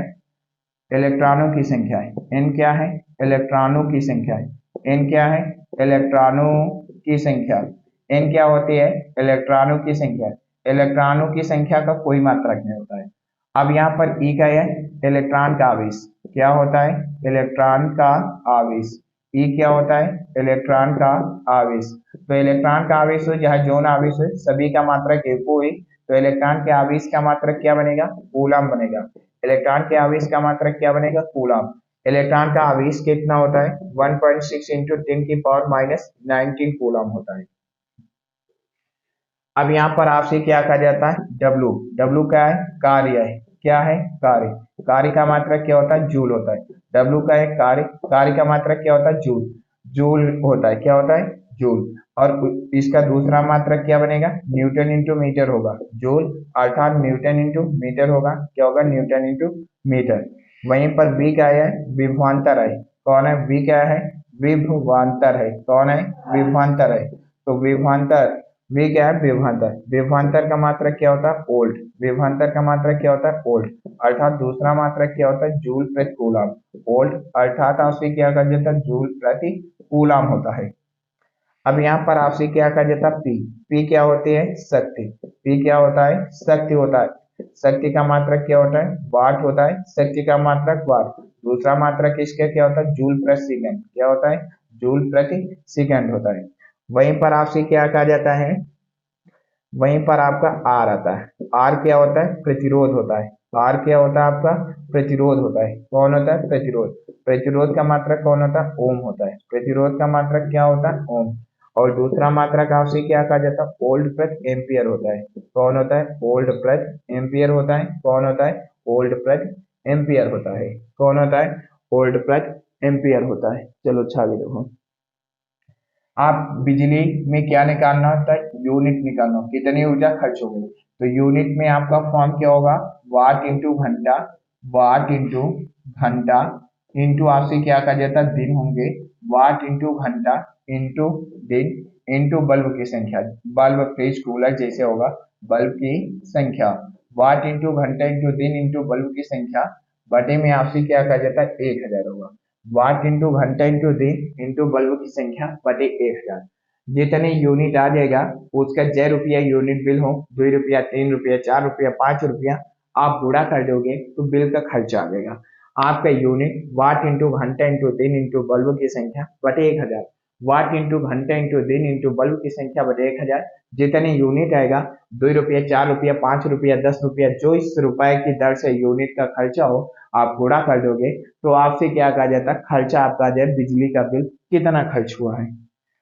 इलेक्ट्रॉनों की संख्या है। एन क्या है, इलेक्ट्रॉनों की संख्या है। एन क्या है, इलेक्ट्रॉनों की संख्या। एन क्या होती है, इलेक्ट्रॉनों की संख्या। इलेक्ट्रॉनों की संख्या का कोई मात्रक नहीं होता है। अब यहाँ पर ई का है, इलेक्ट्रॉन का आवेश। क्या होता है, इलेक्ट्रॉन का आवेश। ई क्या होता है, इलेक्ट्रॉन का आवेश। तो इलेक्ट्रॉन का आवेश हो जहाँ जोन आवेश हो, सभी का मात्रक एक हुई, तो इलेक्ट्रॉन के आवेश का मात्रक क्या बनेगा, कूलम बनेगा। इलेक्ट्रॉन के आवेश का मात्रक क्या बनेगा, कूलम। इलेक्ट्रॉन का आवेश कितना होता है, 1.6 इंटू 10 की पावर माइनस 19 कूलम होता है। अब यहाँ पर आपसे क्या कहा जाता है, डब्लू। डब्लू क्या है, कार्य है। क्या है, कार्य। कार्य का मात्रक क्या होता है, जूल होता है। डब्लू का है कार्य, कार्य का मात्रक क्या होता है, जूल। जूल होता है, क्या होता है, जूल। और इसका दूसरा मात्रक क्या बनेगा, न्यूटन इंटू मीटर होगा। जूल अर्थात न्यूटन इंटू मीटर होगा। क्या होगा, न्यूटन इंटू मीटर। वहीं पर वी क्या है, विभवांतर है। कौन है, वी क्या है, विभवांतर है। कौन है, विभवांतर है। तो विभवांतर, वे क्या है, विभवांतर। विभवांतर का मात्रक क्या होता है, वोल्ट। विभवांतर का मात्रक क्या होता है, वोल्ट। अर्थात दूसरा मात्रक क्या होता है, जूल प्रति कूलम। वोल्ट अर्थात आपसे क्या कर देता है, जूल प्रति कूलम होता है। अब यहाँ पर आपसे क्या कर देता है, पी। पी क्या होती है, शक्ति। पी क्या होता है, शक्ति होता है। शक्ति का मात्रक क्या होता है, वाट होता है। शक्ति का मात्रक वाट। दूसरा मात्रक इसका क्या होता है, जूल प्रति सेकंड। क्या होता है, जूल प्रति सेकंड होता है। वहीं पर आपसे क्या कहा जाता है, वहीं पर आपका आर आता है। आर क्या होता है, प्रतिरोध होता है। आर क्या होता है आपका, प्रतिरोध होता है। कौन होता है, प्रतिरोध। प्रतिरोध का मात्रक कौन होता है, ओम होता है। प्रतिरोध का मात्रक क्या होता है, ओम। और दूसरा मात्रक आपसे क्या कहा जाता है, वोल्ट प्रति एम्पियर होता है। कौन होता है, वोल्ट प्रति एम्पियर होता है। कौन होता है, वोल्ट प्रति एम्पियर होता है। कौन होता है, वोल्ट प्रति एम्पियर होता है। चलो अच्छा आगे देखो। आप बिजली में क्या निकालना होता है, यूनिट निकालना, कितनी ऊर्जा खर्च हो गई। तो यूनिट में आपका फॉर्म क्या होगा, वाट इंटू घंटा। वाट इंटू घंटा इंटू आपसे क्या कहा जाता है, दिन होंगे। वाट इंटू घंटा इंटू दिन इंटू बल्ब की संख्या। बल्ब फ्रिज कूलर जैसे होगा, बल्ब की संख्या। वाट इंटू घंटा इंटू दिन इंटू बल्ब की संख्या बटे में आपसे क्या कहा जाता है, 1000 होगा। वाट इंटू घंटा इंटू दिन इंटू बल्ब की संख्या बटे 1000। जितने यूनिट आ जाएगा उसका जय रुपया यूनिट बिल हो, 2 रुपया, 3 रुपया, 4 रुपया, 5 रुपया, आप गुणा कर दोगे तो बिल का खर्चा आ जाएगा। आपका यूनिट वाट इंटू घंटा इंटू दिन इंटू बल्ब की संख्या बटे 1000। वाट इंटू घंटे इंटू दिन इंटू बल्ब की संख्या बटे 1000, जितने यूनिट आएगा 2 रुपया, 4 रुपया, 5 रुपया, 10 रुपया, जो इस रुपए की दर से यूनिट का खर्चा हो आप गुणा कर दोगे तो आपसे क्या कहा जाता है, खर्चा आपका जो है बिजली का बिल कितना खर्च हुआ है,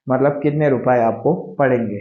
मतलब कितने रुपए आपको पड़ेंगे।